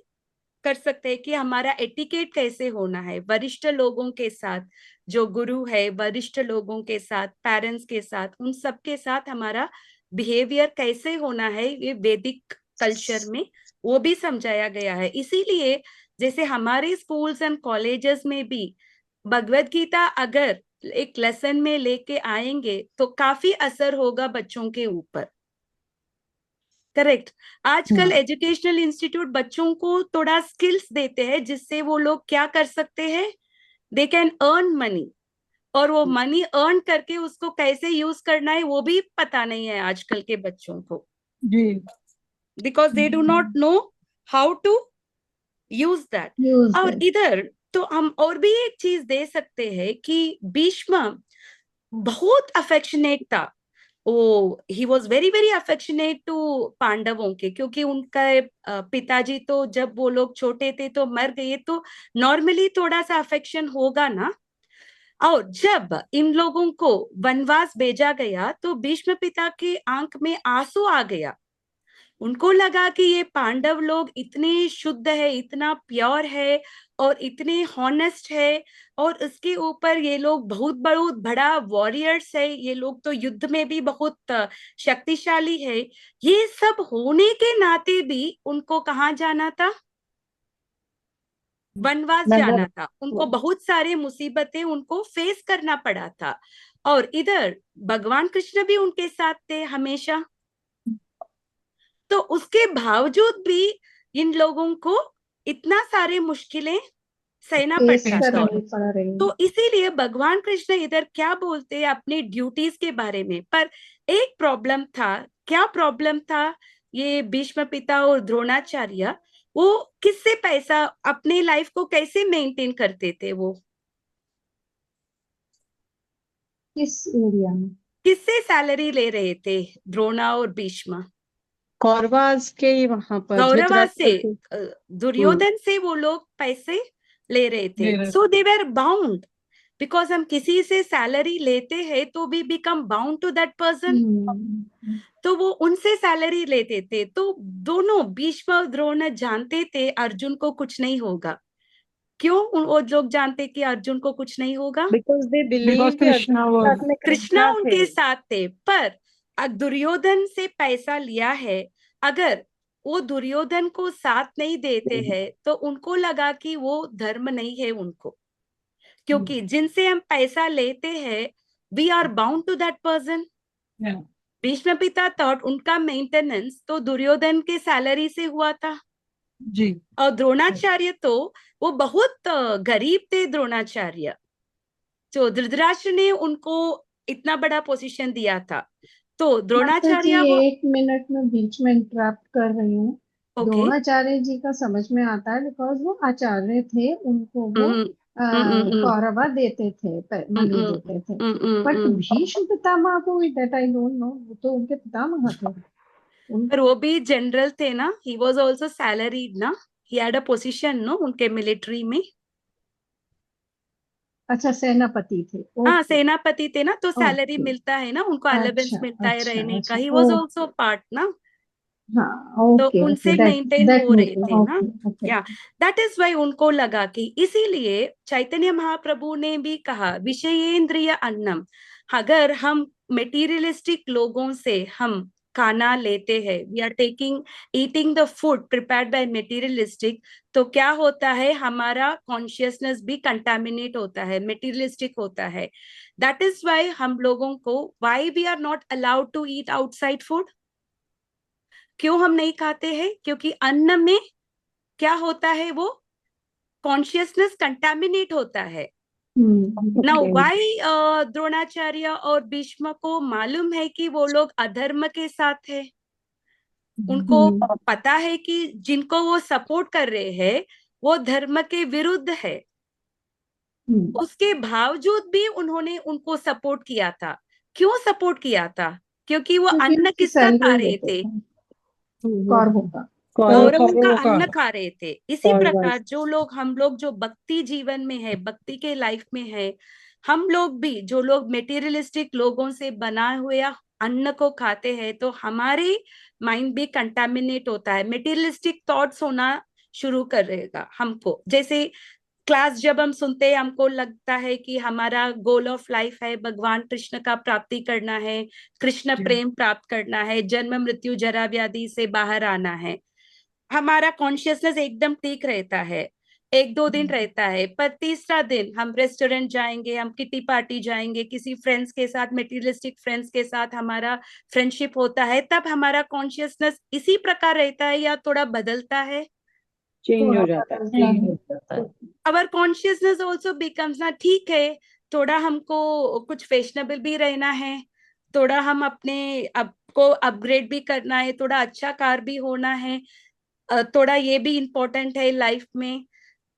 कर सकते हैं कि हमारा एटिकेट कैसे होना है वरिष्ठ लोगों के साथ, जो गुरु है, वरिष्ठ लोगों के साथ, पेरेंट्स के साथ, उन सब के साथ हमारा बिहेवियर कैसे होना है, ये वैदिक कल्चर में वो भी समझाया गया है। इसीलिए जैसे हमारे स्कूल्स एंड कॉलेजेस में भी भगवत गीता अगर एक लेसन में लेके आएंगे तो काफी असर होगा बच्चों के ऊपर। करेक्ट। आजकल एजुकेशनल इंस्टीट्यूट बच्चों को थोड़ा स्किल्स देते हैं जिससे वो लोग क्या कर सकते हैं, दे कैन अर्न मनी, और वो मनी अर्न करके उसको कैसे यूज करना है वो भी पता नहीं है आजकल के बच्चों को, जी। Because they do not know how to use that. Use और it. इधर तो हम और भी एक चीज दे सकते हैं कि भीष्म बहुत अफेक्शनेट था। वो he was very very affectionate to पांडवों के, क्योंकि उनका पिताजी तो जब वो लोग छोटे थे तो मर गए, तो नॉर्मली थोड़ा सा अफेक्शन होगा ना। और जब इन लोगों को वनवास भेजा गया तो भीष्म पिता के आंख में आंसू आ गया। उनको लगा कि ये पांडव लोग इतने शुद्ध है, इतना प्योर है और इतने हॉनेस्ट है, और उसके ऊपर ये लोग बहुत बहुत बड़ा वॉरियर्स है, ये लोग तो युद्ध में भी बहुत शक्तिशाली है। ये सब होने के नाते भी उनको कहाँ जाना था? वनवास जाना था। उनको बहुत सारे मुसीबतें उनको फेस करना पड़ा था। और इधर भगवान कृष्ण भी उनके साथ थे हमेशा, तो उसके बावजूद भी इन लोगों को इतना सारे मुश्किलें सहना Face पड़ता था। करनी पड़ रही तो इसीलिए भगवान कृष्ण इधर क्या बोलते हैं अपनी ड्यूटीज के बारे में। पर एक प्रॉब्लम था, क्या प्रॉब्लम था? ये भीष्म पिता और द्रोणाचार्य वो किससे पैसा, अपने लाइफ को कैसे मेंटेन करते थे? वो किस एरिया में? किससे सैलरी ले रहे थे द्रोणा और भीष्म? कौरवास के ही वहां पर गौरवा से, धृतराष्ट्र के। दुर्योधन से वो लोग पैसे ले रहे थे। ले रहे सो दे वर बाउंड, बिकॉज हम किसी से सैलरी लेते हैं तो भी become bound to that person. तो वो उनसे सैलरी लेते थे। तो दोनों भीष्म और द्रोण जानते थे अर्जुन को कुछ नहीं होगा। क्यों वो लोग जानते कि अर्जुन को कुछ नहीं होगा? Because they believe Because Krishna was Krishna उनके साथ थे। पर दुर्योधन से पैसा लिया है, अगर वो दुर्योधन को साथ नहीं देते हैं तो उनको लगा कि वो धर्म नहीं है उनको, क्योंकि जिनसे हम पैसा लेते हैं we are bound to that person. Yeah. Bhishma पिता थॉट उनका मेंटेनेंस तो दुर्योधन के सैलरी से हुआ था, जी। और द्रोणाचार्य तो वो बहुत गरीब थे द्रोणाचार्य, तो धृतराष्ट्र ने उनको इतना बड़ा पोजीशन दिया था, तो माता जी द्रोणाचार्य वो 1 मिनट में बीच में इंटरप्ट कर रही हूँ। ओके। द्रोणाचार्य जी का समझ में आता है बिकॉज वो आचार्य थे, उनको वो कौरवा देते थे, मनी देते थे। बट भीष्म पितामह को दैट आई डोंट नो, वो तो उनके पितामह थे। पर वो भी जनरल थे ना, ही वाज आल्सो सैलरीड ना, he had a position no उनके मिलिट्री में। अच्छा, सेनापति थे। हाँ, ओके सेनापति थे ना, तो सैलरी ओके, मिलता है ना उनको, अलावेंस अच्छा मिलता है अच्छा रहने का, अच्छा, he was okay, also part ना, हाँ तो ओके उनसे ओके, दैट मेंटेन दैट हो रहे मेक थे ना। Okay okay. या दैट इज वाई उनको लगा कि, इसीलिए चैतन्य महाप्रभु ने भी कहा विषयेंद्रिय अन्नम, अगर हम मेटीरियलिस्टिक लोगों से हम खाना लेते हैं, we are taking eating the food prepared by materialistic, तो क्या होता है, हमारा कॉन्शियसनेस भी कंटामिनेट होता है, मेटीरियलिस्टिक होता है। दैट इज वाई हम लोगों को, why we are not allowed to eat outside food, क्यों हम नहीं खाते हैं, क्योंकि अन्न में क्या होता है, वो कॉन्शियसनेस कंटामिनेट होता है। नाउ वाई द्रोणाचार्य और भीष्म को मालूम है कि वो लोग अधर्म के साथ है, उनको पता है कि जिनको वो सपोर्ट कर रहे हैं वो धर्म के विरुद्ध है, उसके बावजूद भी उन्होंने उनको सपोर्ट किया था। क्यों सपोर्ट किया था, क्योंकि वो क्योंकि अन्न उनकी किसका खा सैलरी रहे लेते थे, थे कौरवों का। कौरवों का कौरवों का। अन्न खा रहे थे। इसी प्रकार जो लोग, हम लोग जो भक्ति जीवन में है, भक्ति के लाइफ में है, हम लोग भी जो लोग मेटीरियलिस्टिक लोगों से बना हुआ अन्न को खाते हैं, तो हमारे माइंड भी कंटामिनेट होता है, मेटीरियलिस्टिक थॉट्स होना शुरू करेगा हमको। जैसे क्लास जब हम सुनते हैं, हमको लगता है कि हमारा गोल ऑफ लाइफ है भगवान कृष्ण का प्राप्ति करना है, कृष्ण प्रेम प्राप्त करना है, जन्म मृत्यु जरा व्याधि से बाहर आना है, हमारा कॉन्शियसनेस एकदम ठीक रहता है, 1-2 दिन रहता है, पर तीसरा दिन हम रेस्टोरेंट जाएंगे, हम किटी पार्टी जाएंगे, किसी फ्रेंड्स के साथ, मेटीरियलिस्टिक फ्रेंड्स के साथ हमारा फ्रेंडशिप होता है, तब हमारा कॉन्शियसनेस इसी प्रकार रहता है या थोड़ा बदलता है, चेंज हो जाता है, चेंज हो जाता है। आवर कॉन्शियसनेस ऑल्सो बिकम्स ना, ठीक है थोड़ा हमको कुछ फैशनेबल भी रहना है, थोड़ा हम अपने आपको अपग्रेड भी करना है, थोड़ा अच्छा कार भी होना है, थोड़ा ये भी इम्पोर्टेंट है लाइफ में।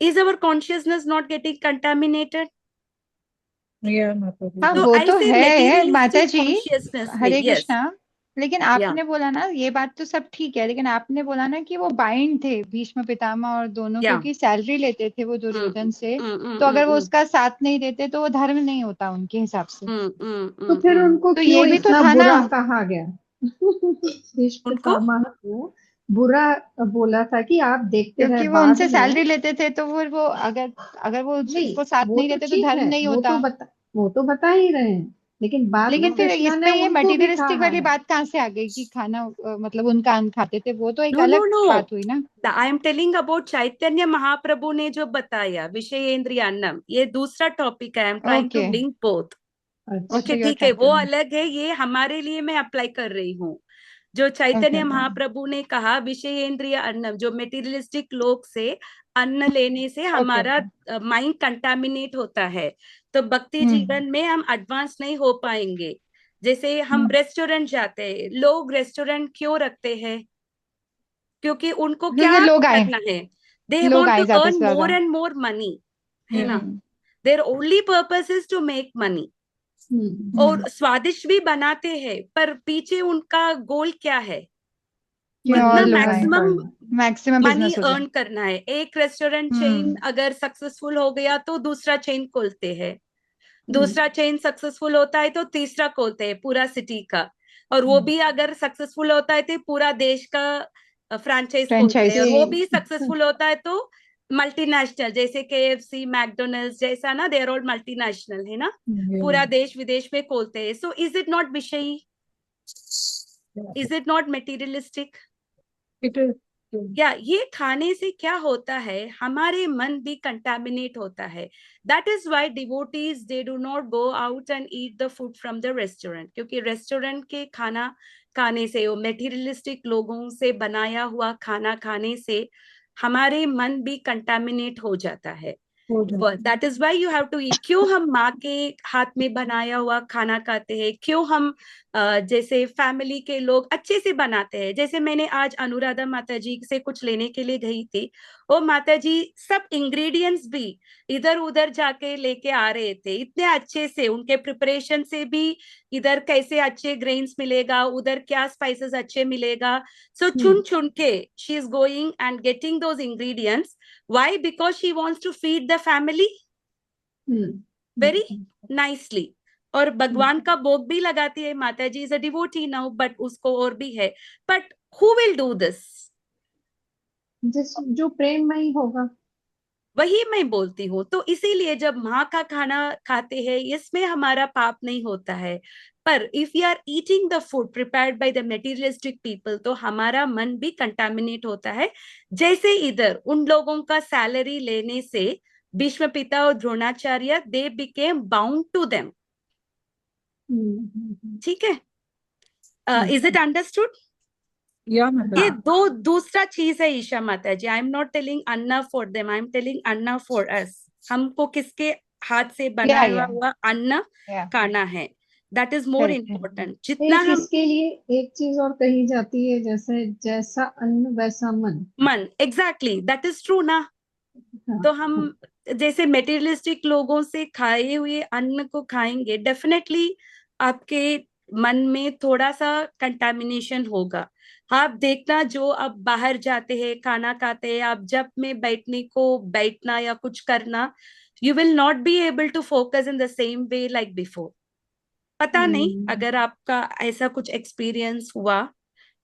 Is our consciousness not getting contaminated? हाँ तो वो आई तो से है माता मेटीरियलिस्टिक जी, कॉन्शियसनेस में, हरे यस, कृष्णा। लेकिन या आपने बोला ना, ये बात तो सब ठीक है, लेकिन आपने बोला ना कि वो बाइंड थे भीष्म पितामह और दोनों, या क्योंकि सैलरी लेते थे वो दुर्योधन से, तो अगर वो उसका साथ नहीं देते तो वो धर्म नहीं होता उनके हिसाब से। तो फिर उनको तो क्यों ये भी तो इतना था ना। बुरा कहा गया? भीष्म उनको पितामह को बुरा बोला था कि आप देखते रहे, क्योंकि वो बाद उनसे में। सैलरी लेते थे, तो फिर वो अगर अगर वो नहीं, उसको साथ वो नहीं तो देते तो ठीक धर्म है, नहीं होता। वो तो बता ही रहे हैं, लेकिन बाद लेकिन में फिर कृष्णा इस ने पे ये उनको भी मटेरियलिस्टिक कहा वाली है। बात कहाँ से आ गई कि खाना मतलब उनका अन्न खाते थे, वो तो एक नो नो अलग नो, बात हुई ना। I am telling about Chaitanya Mahaprabhu ने जो बताया विषयेंद्रियान्नम, ये दूसरा टॉपिक है, I am trying to okay link both. अच्छा ओके, ओके, योर ठीक है, वो ट्राइंग। अलग है, ये हमारे लिए मैं अप्लाई कर रही हूँ। जो ओके चैतन्य ओके। महाप्रभु ने कहा विषयेंद्रिय अन्नम, जो मेटीरियलिस्टिक लोग से अन्न लेने से ओके हमारा ओके। माइंड कंटामिनेट होता है, तो भक्ति हम्म जीवन में हम एडवांस नहीं हो पाएंगे। जैसे हम हम्म रेस्टोरेंट जाते हैं, लोग रेस्टोरेंट क्यों रखते हैं, क्योंकि उनको क्योंकि क्या लोग आए, करना है, दे लोग वांट टू आए ज्यादा से अर्न ज्यादा। मोर एंड मोर मनी, है ना, hmm their only purpose is to make money. और स्वादिष्ट भी बनाते हैं, पर पीछे उनका गोल क्या है, कि और कितना लोग आए, मैक्सिमम मैक्सिमम मनी बिजनेस हो जाए। अर्न करना है। एक रेस्टोरेंट चेन हम्म अगर सक्सेसफुल हो गया तो दूसरा चेन खोलते हैं, हम्म, दूसरा चेन सक्सेसफुल होता है तो तीसरा खोलते हैं पूरा सिटी का, और वो भी अगर सक्सेसफुल होता है तो पूरा देश का फ्रैंचाइज खोलते हैं, और वो भी फ्रेंचाइजी। सक्सेसफुल होता है तो मल्टीनेशनल, जैसे KFC मैकडोनल्ड्स जैसा ना, दे आर ऑल मल्टीनेशनल, है ना, पूरा देश विदेश में खोलते हैं। सो इज इट नॉट विषयी? Is it not materialistic? It is. या ये खाने से क्या होता है, हमारे मन भी कंटामिनेट होता है. That is why devotees they do not go out and eat the food from the restaurant, क्योंकि रेस्टोरेंट के खाना खाने से, वो मेटीरियलिस्टिक लोगों से बनाया हुआ खाना खाने से हमारे मन भी कंटामिनेट हो जाता है. That is why you have to eat. क्यों हम माँ के हाथ में बनाया हुआ खाना खाते हैं, क्यों हम जैसे फैमिली के लोग अच्छे से बनाते हैं. जैसे मैंने आज अनुराधा माता जी से कुछ लेने के लिए गई थी, वो माता जी सब इंग्रेडिएंट्स भी इधर उधर जाके लेके आ रहे थे इतने अच्छे से, उनके प्रिपरेशन से भी इधर कैसे अच्छे ग्रेन्स मिलेगा, उधर क्या स्पाइसेस अच्छे मिलेगा. सो चुन चुन के she is going and getting those ingredients. Why? Because she wants to feed the family very nicely. और भगवान का भोग भी लगाती है. Mata ji is a devotee now, but उसको और भी है. But who will do this? जो प्रेममयी होगा. वही मैं बोलती हूँ. तो इसीलिए जब माँ का खाना खाते हैं, इसमें हमारा पाप नहीं होता है. पर if you are eating the food prepared by the materialistic people, तो हमारा मन भी कंटामिनेट होता है. जैसे इधर उन लोगों का सैलरी लेने से भीष्म पिता और Dronacharya they became bound to them. ठीक है. Is it understood? Yeah, ये दो दूसरा चीज है Isha Mata ji. I am not telling अन्ना for them, I am telling अन्ना फॉर अस. हमको किसके हाथ से बनाया हुआ अन्न खाना है, दैट इज मोर इम्पोर्टेंट. जितना हम इसके लिए एक चीज और कही जाती है, जैसे जैसा अन्न वैसा मन. एग्जैक्टली, दैट इज ट्रू ना. तो हम जैसे मेटीरियलिस्टिक लोगों से खाए हुए अन्न को खाएंगे, डेफिनेटली आपके मन में थोड़ा सा कंटामिनेशन होगा. आप देखना, जो अब बाहर जाते हैं खाना खाते हैं, आप जब में बैठने को बैठना या कुछ करना, you will not be able to focus in the same way like before. पता नहीं अगर आपका ऐसा कुछ एक्सपीरियंस हुआ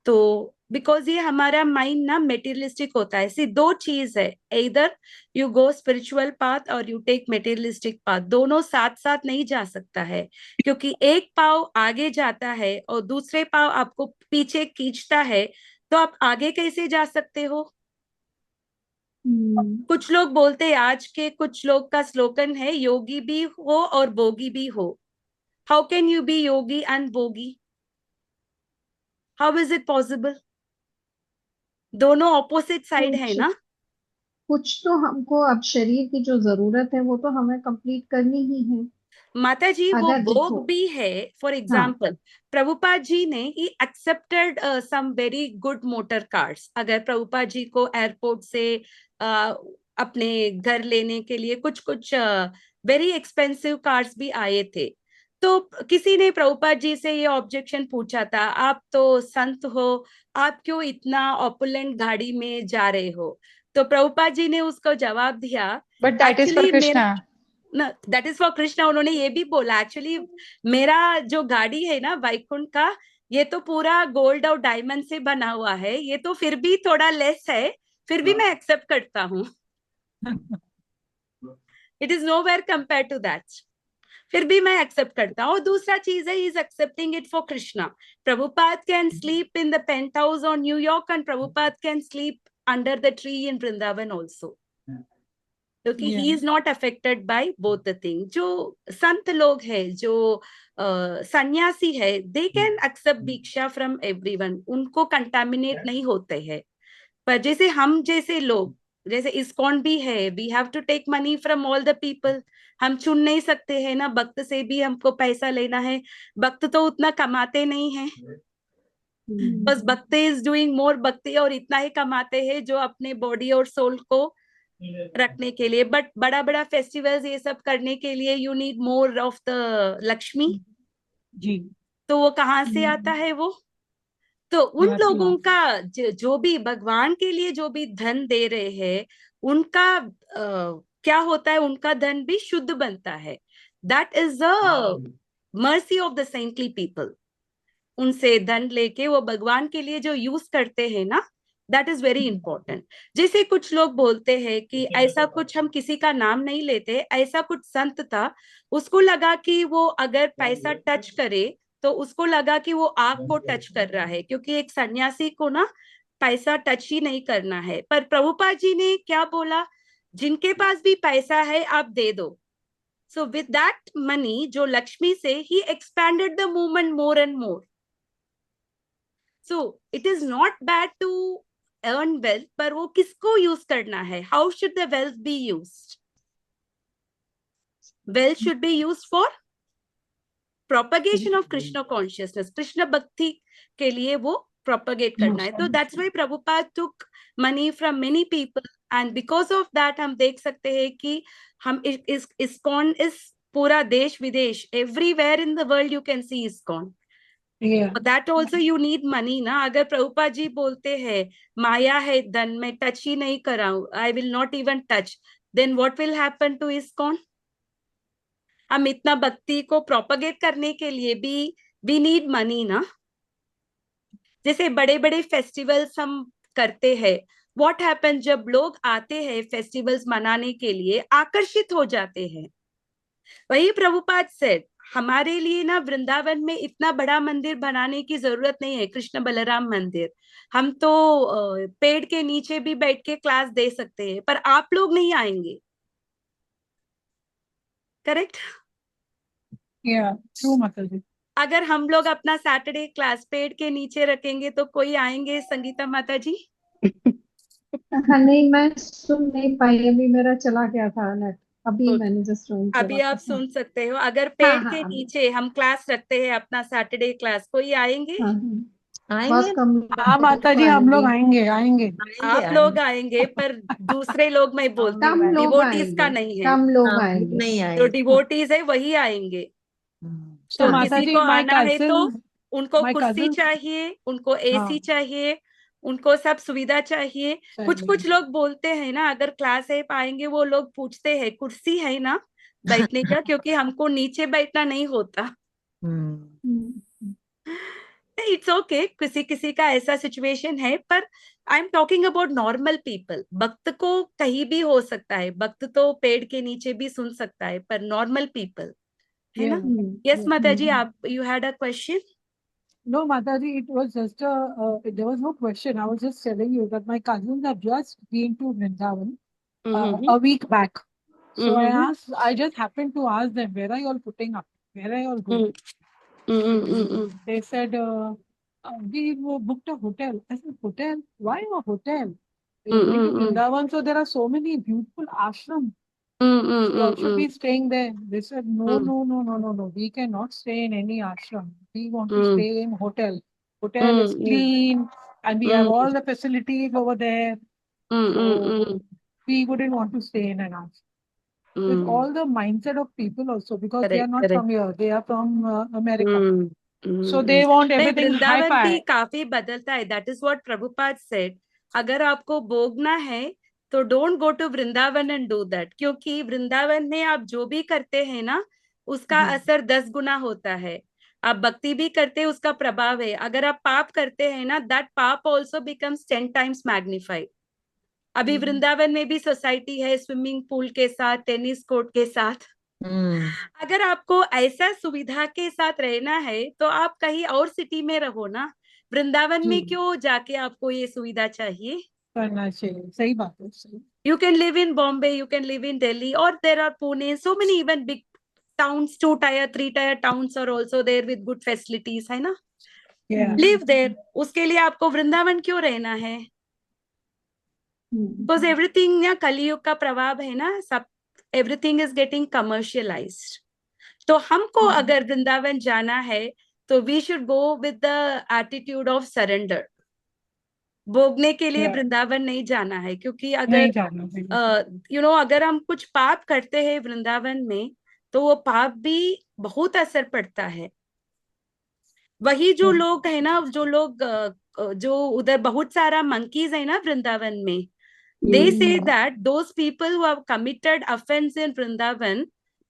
तो, बिकॉज ये हमारा माइंड ना मेटीरियलिस्टिक होता है. ऐसी दो चीज है, इधर यू गो स्पिरिचुअल पाथ और यू टेक मेटीरियलिस्टिक पाथ. दोनों साथ साथ नहीं जा सकता है, क्योंकि एक पाव आगे जाता है और दूसरे पाव आपको पीछे खींचता है, तो आप आगे कैसे जा सकते हो? कुछ लोग बोलते हैं, आज के कुछ लोग का स्लोगन है, योगी भी हो और भोगी भी हो. How can you be yogi and bhogi? How is it possible? दोनों ऑपोजिट साइड है ना. कुछ तो हमको अब शरीर की जो जरूरत है वो तो हमें कंप्लीट करनी ही है. माता जी वो भोग भी है. फॉर एग्जाम्पल, प्रभुपाद जी ने he accepted some very good motor cars. अगर प्रभुपाद जी को एयरपोर्ट से अपने घर लेने के लिए कुछ कुछ वेरी एक्सपेंसिव कार्स भी आए थे, तो किसी ने प्रभुपाद जी से ये ऑब्जेक्शन पूछा था, आप तो संत हो, आप क्यों इतना ऑपुलेंट गाड़ी में जा रहे हो? तो प्रभुपाद जी ने उसको जवाब दिया, but that is for Krishna. That is for Krishna. उन्होंने ये भी बोला, एक्चुअली मेरा जो गाड़ी है ना वैकुंठ का, ये तो पूरा गोल्ड और डायमंड से बना हुआ है, ये तो फिर भी थोड़ा लेस है, फिर भी मैं एक्सेप्ट करता हूँ. It is nowhere compare to that. फिर भी मैं एक्सेप्ट करता हूँ. और दूसरा चीज है, is accepting it for Krishna. Prabhupada can sleep in the penthouse on New York and Prabhupada can sleep under the tree in Vrindavan also, क्योंकि he is not affected by both the thing. जो संत लोग है, जो सन्यासी है, दे कैन एक्सेप्ट भिक्षा from everyone, उनको कंटामिनेट नहीं होते हैं. पर जैसे हम जैसे लोग, जैसे इस्कॉन भी है, we have to take money from all the people. हम चुन नहीं सकते हैं ना, भक्त से भी हमको पैसा लेना है. भक्त तो उतना कमाते नहीं है, बस भक्त इज डूइंग मोर भक्ति, और इतना ही कमाते हैं जो अपने बॉडी और सोल को रखने के लिए. बट बड़ा बड़ा फेस्टिवल्स ये सब करने के लिए you need more of the Lakshmi ji. तो वो कहाँ से आता है वो? तो उन लोगों का जो भी भगवान के लिए जो भी धन दे रहे हैं, उनका क्या होता है, उनका धन भी शुद्ध बनता है. That is a mercy of the saintly people. उनसे धन लेके वो भगवान के लिए जो यूज करते हैं ना, दैट इज वेरी इंपॉर्टेंट. जैसे कुछ लोग बोलते हैं कि ऐसा कुछ, हम किसी का नाम नहीं लेते, ऐसा कुछ संत था, उसको लगा कि वो अगर पैसा टच करे तो उसको लगा कि वो आग को टच कर रहा है, क्योंकि एक सन्यासी को ना पैसा टच ही नहीं करना है। पर प्रभुपाद जी ने क्या बोला, जिनके पास भी पैसा है आप दे दो। So with that money, जो लक्ष्मी से, he expanded the movement more and more. So it is not bad to earn wealth, पर वो किसको यूज करना है? How should the wealth be used? Wealth should be used for propagation of Krishna consciousness. Krishna भक्ति के लिए वो propagate करना है। तो that's why Prabhupada took money from many people, and because of that हम देख सकते हैं कि हम इस ISKCON इस पूरा देश विदेश, everywhere in the world you can see ISKCON. Yeah. But that also you need money ना। अगर प्रभुपाद जी बोलते हैं माया है धन, मैं टच ही नहीं कराऊं, I will not even touch, then what will happen to ISKCON? हम इतना भक्ति को प्रोपगेट करने के लिए भी वी नीड मनी ना। जैसे बड़े बड़े फेस्टिवल्स हम करते हैं, व्हाट हैपन, जब लोग आते हैं फेस्टिवल्स मनाने के लिए आकर्षित हो जाते हैं। वही प्रभुपाद सेड, हमारे लिए ना वृंदावन में इतना बड़ा मंदिर बनाने की जरूरत नहीं है, कृष्ण बलराम मंदिर। हम तो पेड़ के नीचे भी बैठ के क्लास दे सकते हैं, पर आप लोग नहीं आएंगे। करेक्ट? Yeah, true, Mataji. अगर हम लोग अपना सैटरडे क्लास पेड़ के नीचे रखेंगे तो कोई आएंगे संगीता माता जी? हाँ नहीं, मैं सुन नहीं पाई, अभी मेरा चला गया था नेट, अभी Good. मैंने जस्ट ज्वाइन अभी किया आप था। सुन सकते हो, अगर हाँ पेड़ हाँ के अभी। नीचे हम क्लास रखते हैं अपना सैटरडे क्लास, कोई आएंगे? हाँ बहुत कम लोग हाँ माता जी, हम लोग आएंगे आएंगे। आप लोग आएंगे, पर दूसरे लोग मैं बोलती कम हूँ, लोग डिवोटीज का आएंगे, नहीं है। कम लोग आएंगे। जो डिवोटीज है वही आएंगे। So तो हाँ। माता किसी जी, को my आना है तो cousin, उनको my कुर्सी cousin, चाहिए, उनको एसी हाँ चाहिए, उनको सब सुविधा चाहिए। कुछ चाहिए। कुछ लोग बोलते हैं ना, अगर क्लास है आएंगे, वो लोग पूछते हैं कुर्सी है ना बैठने का, क्योंकि हमको नीचे बैठना नहीं होता। इट्स ओके, किसी किसी का ऐसा सिचुएशन है, पर I am talking about normal people. भक्त को कहीं भी हो सकता है, भक्त तो पेड़ के नीचे भी सुन सकता है, पर नॉर्मल पीपल है ना। यस माता जी, आप you had a question? No, Mataji, it was just there was no question. I was just telling you that my cousins have just been to Vrindavan a week back. So I just happened to ask them, where are you all putting up? Where are you all going? They said, we booked a hotel. I said, hotel? Why a hotel? We're going to Vrindavan, so there are so many beautiful ashrams. We all should be staying there. They said, no. We cannot stay in any ashram. We want to stay in hotel. Hotel is clean and we have all the facilities over there. So we wouldn't want to stay in an ashram. With all the mindset of people also, because they are not from here, they are from America. So they want नहीं, everything Vrindavan भी hi-fi. काफी बदलता है। That is what Prabhupada said, अगर आपको भोगना है तो don't go to Vrindavan and do that, क्योंकि वृंदावन में आप जो भी करते हैं ना, उसका असर 10 गुना होता है। आप भक्ति भी करते हैं, उसका प्रभाव है। अगर आप पाप करते हैं ना, दैट पाप ऑल्सो बिकम्स 10 टाइम्स मैग्निफाइड। अभी वृंदावन में भी सोसाइटी है, स्विमिंग पूल के साथ, टेनिस कोर्ट के साथ। अगर आपको ऐसा सुविधा के साथ रहना है तो आप कहीं और सिटी में रहो ना, वृंदावन में क्यों जाके आपको ये सुविधा चाहिए? करना चाहिए, सही बात है, सही। You can live in Bombay, you can live in Delhi, or there are Pune, so many even big towns, 2 tier 3 tier towns are also there with good facilities, है ना? Live there. उसके लिए आपको वृंदावन क्यों रहना है? Because everything या कलयुग का प्रभाव है ना, सब everything is getting commercialized. तो हमको अगर वृंदावन जाना है तो we should go with the attitude of surrender. भोगने के लिए वृंदावन नहीं जाना है, क्योंकि अगर अगर हम कुछ पाप करते हैं वृंदावन में, तो वो पाप भी बहुत असर पड़ता है। वही जो लोग है ना, जो उधर बहुत सारा मंकीज है ना वृंदावन में, they say that those people who have committed offense in Vrindavan,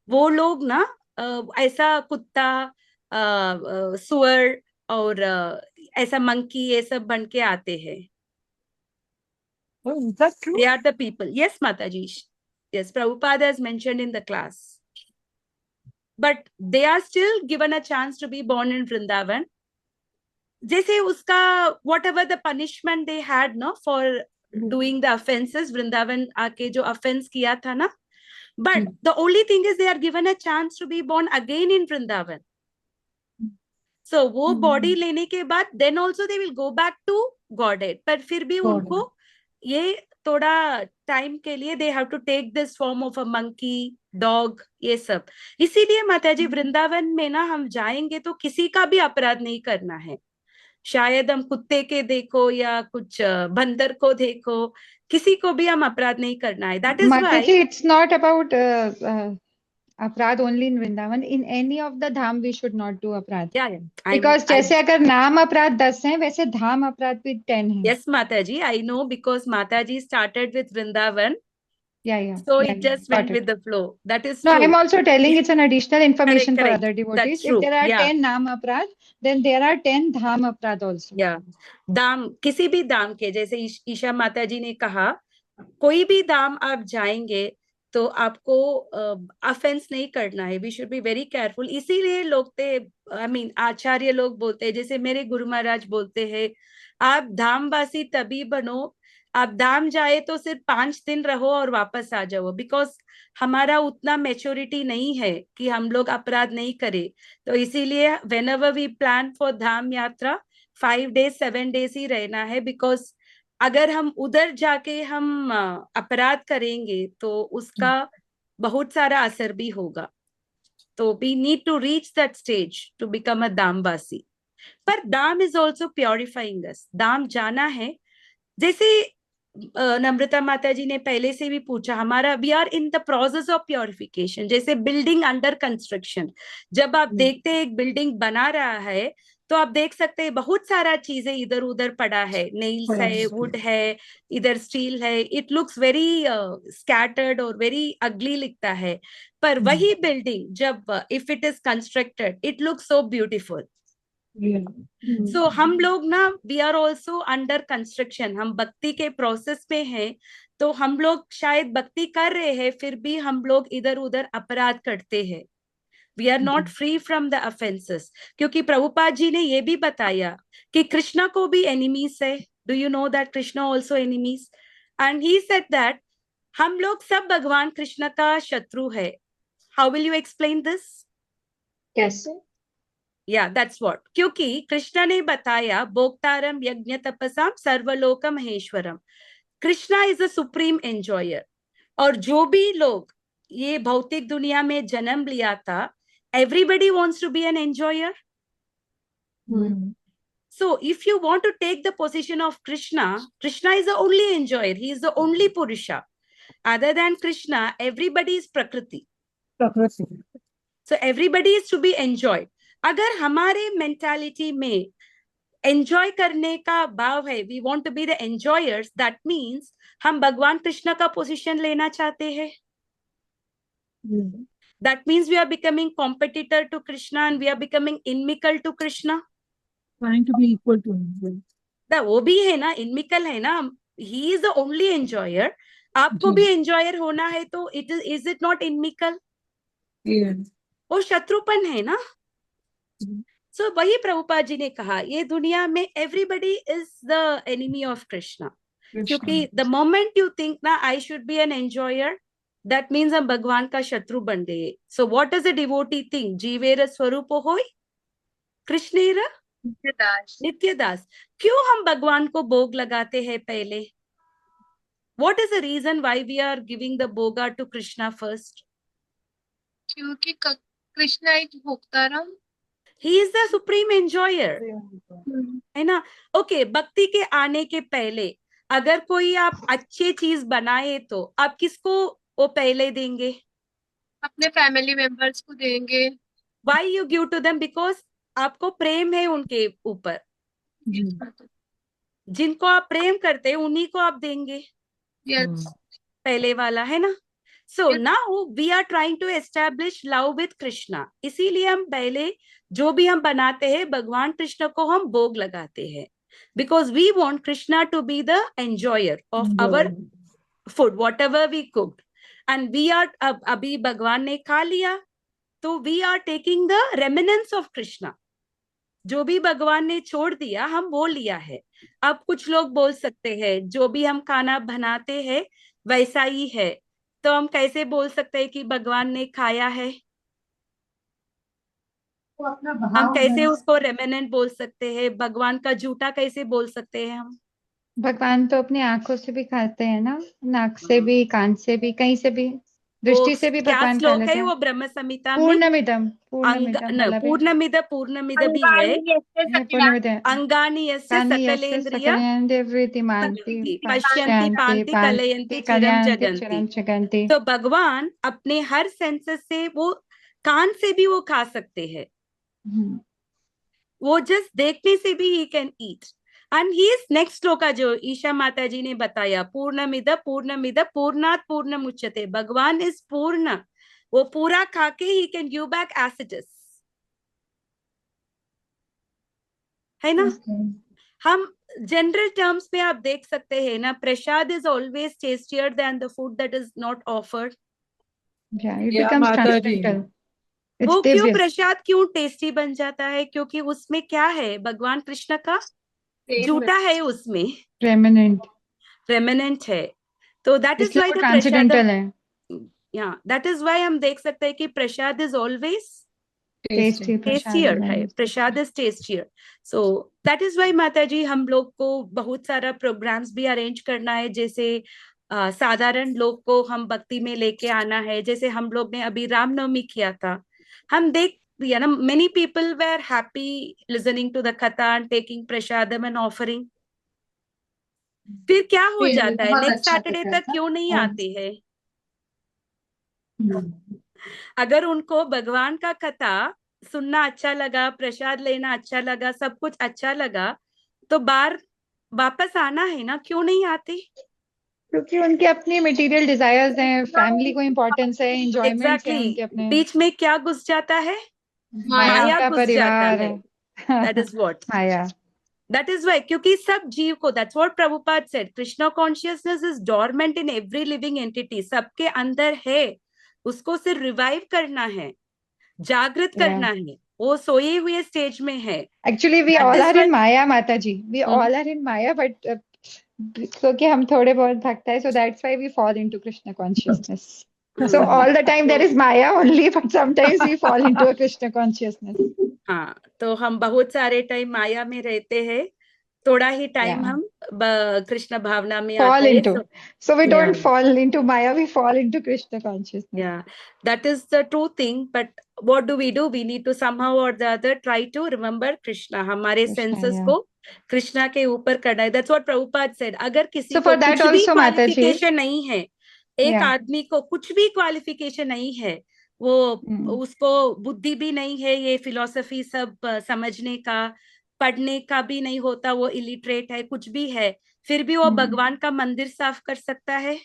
वो लोग ना ऐसा कुत्ता, सुअर और ऐसा मंकी, ये सब बन के आते हैं। Is that true? They are the people. Yes, Mataji. Yes, Prabhupada has mentioned in the class. but they are still given a chance to be born in Vrindavan. जैसे उसका whatever the punishment they had no for doing the offenses, Vrindavan आके जो offense किया था ना, but the only thing is they are given a chance to be born again in Vrindavan. So वो body लेने के बाद then also they will go back to Godhead, पर फिर भी उनको ये थोड़ा टाइम के लिए they have to take this form of a monkey, dog, ये सब. इसीलिए माताजी वृंदावन में ना हम जाएंगे तो किसी का भी अपराध नहीं करना है. शायद हम कुत्ते के देखो या कुछ बंदर को देखो, किसी को भी हम अपराध नहीं करना है. That is why Mataji, it's not about अपराध only in Vrindavan. In any of the Dham we should not do अपराध. yeah. Because जैसे अगर नाम अपराध 10 हैं, वैसे धाम अपराध भी 10 हैं. Yes, Mataji, I know because Mataji started with Vrindavan. Yeah. So it just went with the flow. That is No, true. I'm also telling it's an additional information Correct. for other devotees. That's true. If there are Yeah. 10 नाम अपराध, then there are 10 धाम अपराध also. Yeah. दाम, किसी भी दाम के, जैसे ईशा माताजी ने कहा, कोई भी दाम आप जाएंगे तो आपको ऑफेंस नहीं करना है. We should be very careful. इसीलिए लोग आचार्य लोग बोलते हैं, जैसे मेरे गुरु महाराज बोलते हैं, आप धामवासी तभी बनो, आप धाम जाए तो सिर्फ 5 दिन रहो और वापस आ जाओ. बिकॉज हमारा उतना मैच्योरिटी नहीं है कि हम लोग अपराध नहीं करें. तो इसीलिए whenever we plan for धाम यात्रा 5 days 7 days ही रहना है. बिकॉज अगर हम उधर जाके हम अपराध करेंगे तो उसका बहुत सारा असर भी होगा. तो we need to reach that stage to become a धामवासी. पर धाम is also purifying us. धाम जाना है. जैसे नम्रता माता जी ने पहले से भी पूछा, हमारा we are in the process of purification. जैसे बिल्डिंग अंडर कंस्ट्रक्शन, जब आप देखते हैं एक बिल्डिंग बना रहा है तो आप देख सकते हैं बहुत सारा चीजें इधर उधर पड़ा है, नेल्स है, वुड है, इधर स्टील है. इट लुक्स वेरी स्कैटर्ड और वेरी अगली लिखता है. पर वही बिल्डिंग जब if it is constructed it looks so beautiful. So हम लोग ना we are also under construction. हम भक्ति के प्रोसेस में हैं, तो हम लोग शायद भक्ति कर रहे हैं फिर भी हम लोग इधर उधर अपराध करते हैं. We are not free from the offences. क्योंकि प्रभुपाद जी ने ये भी बताया कि कृष्णा को भी एनिमीज है. Do you know that Krishna also enemies? And he said that हम लोग सब भगवान कृष्ण का शत्रु है. How will you explain this? कैसे? Yeah, that's what. क्योंकि कृष्णा ने बताया भोक्तारम यज्ञ तपसाम सर्वलोक महेश्वरम. Krishna is a supreme enjoyer. और जो भी लोग ये भौतिक दुनिया में जन्म लिया था, everybody wants to be an enjoyer. So if you want to take the position of Krishna, Krishna is the only enjoyer. He is the only Purusha. Other than Krishna, everybody is Prakriti. So everybody is to be enjoyed. अगर हमारे mentality में enjoy करने का भाव है, we want to be the enjoyers, that means हम भगवान कृष्ण का पोजीशन लेना चाहते हैं. That means we are becoming competitor to Krishna and we are becoming inimical to Krishna. Trying to be equal to him. वो भी है ना, इनमिकल है ना. He is the only enjoyer. आपको भी एंजॉयर होना है तो इज इट नॉट इनमिकल? वो शत्रुपन है ना. So वही प्रभुपाद जी ने कहा, ये दुनिया में everybody is the enemy of Krishna. क्योंकि the moment you think ना I should be an enjoyer, that means हम भगवान का शत्रु बन गए. So what does a devotee think? जीवेर स्वरूप होय कृष्णेर नित्यदास. क्यों हम भगवान को भोग लगाते हैं पहले? What is the reason why we are giving the bhoga to Krishna first? क्योंकि कृष्णा एक भोक्तारम. He is the supreme enjoyer. है ना. ओके, भक्ति के आने के पहले अगर कोई आप अच्छी चीज बनाए तो आप किसको वो पहले देंगे? अपने फैमिली मेंबर्स को देंगे. Why you give to them? Because आपको प्रेम है उनके ऊपर. जिनको आप प्रेम करते हैं उन्हीं को आप देंगे. Yes. पहले वाला है ना. So now we are trying to establish love with Krishna. इसीलिए हम पहले जो भी हम बनाते हैं भगवान कृष्ण को हम भोग लगाते हैं. Because we want Krishna to be the enjoyer of our food, whatever we cooked. And we are, अभी भगवान ने खा लिया, तो we are taking the remnants of Krishna, जो भी भगवान ने छोड़ दिया हम वो लिया है। अब कुछ लोग बोल सकते हैं जो भी हम खाना बनाते हैं वैसा ही है, तो हम कैसे बोल सकते हैं कि भगवान ने खाया है? वो अपना हम भाव कैसे है। उसको रेमिनेंट बोल सकते हैं? भगवान का झूठा कैसे बोल सकते हैं हम? भगवान तो अपनी आंखों से भी खाते हैं ना, नाक से भी, कान से भी, कहीं से भी, वो दृष्टि से भी क्या भगवान खा श्लोक लेते है हैं। वो ब्रह्म संहिता में? पूर्णमिदम, अंग पूर्णमिदम न वाला भी पूर्णमिद भी है, है, पूर्णमिदम अंगानि यस्य कानि यस्य सकलेन्द्रिय सकलेन्द्रिय वृत्तिमान्ति पश्यन्ति पश्यन्ति पान्ति कलयन्ति पान्ति चिरम कलयन्ति जगन्ति। चिरं जगन्ति। तो भगवान अपने हर सेंसेस से, वो कान से भी वो खा सकते हैं, हम्म, वो जस्ट देखने से भी he can eat. And he is next shloka जो ईशा माता जी ने बताया, पूर्णमिद पूर्णात पूर्णमुच्यते, भगवान इज पूर्ण, वो पूरा खा के he can give back as it is, है ना? हम जनरल टर्म्स में आप देख सकते हैं ना, prasad is always tastier than the food that is not offered. yeah, it Yeah, becomes Mata ji. transcendental. It's वो क्यों दिव्य। प्रसाद क्यों टेस्टी बन जाता है? क्योंकि उसमें क्या है? भगवान कृष्ण का झूठा है, उसमें रेमिनेंट, रेमिनेंट है। तो दैट इज इसलिए वाई वो द प्रसाद, ट्रांसेंडेंटल है, दैट इज वाई हम देख सकते हैं कि prasad is always tasty prasad tastier है, prasad is tastier. So that is why Mata ji हम लोग को बहुत सारा प्रोग्राम्स भी अरेंज करना है, जैसे साधारण लोग को हम भक्ति में लेके आना है। जैसे हम लोग ने अभी रामनवमी किया था, हम देख दिया ना, many people were happy listening to the katha and taking prasadam and offering. फिर क्या हो फिर भी जाता है? बहुत नेक्स्ट अच्छा सैटरडे दिखा तक था। क्यों नहीं हाँ। आते हैं? अगर उनको भगवान का कथा सुनना अच्छा लगा, प्रसाद लेना अच्छा लगा, सब कुछ अच्छा लगा, तो बार वापस आना है ना, क्यों नहीं आते? क्योंकि उनके अपनी मटेरियल डिजायर्स हैं, फैमिली को इम्पोर्टेंस है, इंजॉयमेंट्स हैं एग्जैक्टली उनके अपने, बीच में क्या घुस जाता है? माया माया का घुस जाता परिवार है। है। That is what, maya. That is why, क्योंकि सब जीव को, that's what Prabhupada said, Krishna consciousness is dormant in every living entity, सबके अंदर है, उसको सिर्फ रिवाइव करना है, जागृत करना है, वो सोए हुए स्टेज में है। Actually we That all is are why- in maya Mata ji, we all are in maya, but क्योंकि हम थोड़े बहुत भक्त है, so that's why we fall into Krishna consciousness. So all the time there is Maya only, but sometimes we fall into a Krishna consciousness. हाँ, तो हम बहुत सारे टाइम माया में रहते हैं, थोड़ा ही टाइम Yeah. हम कृष्ण भावना में Fall आते हैं। into. So we don't Yeah. fall into Maya, we fall into Krishna consciousness. Yeah, that is the true thing. But what do? We need to somehow or the other try to remember Krishna. हमारे Krishna, senses yeah. को कृष्णा के ऊपर करना है। That's what Prabhupada said. अगर किसी So को for that कुछ भी also, Mata ji, क्वालिफिकेशन नहीं है, एक Yeah. आदमी को कुछ भी क्वालिफिकेशन नहीं है, वो उसको बुद्धि भी नहीं है ये फिलोसफी सब समझने का, पढ़ने का भी नहीं होता, वो इलिटरेट है, कुछ भी है, फिर भी वो भगवान का मंदिर साफ कर सकता है।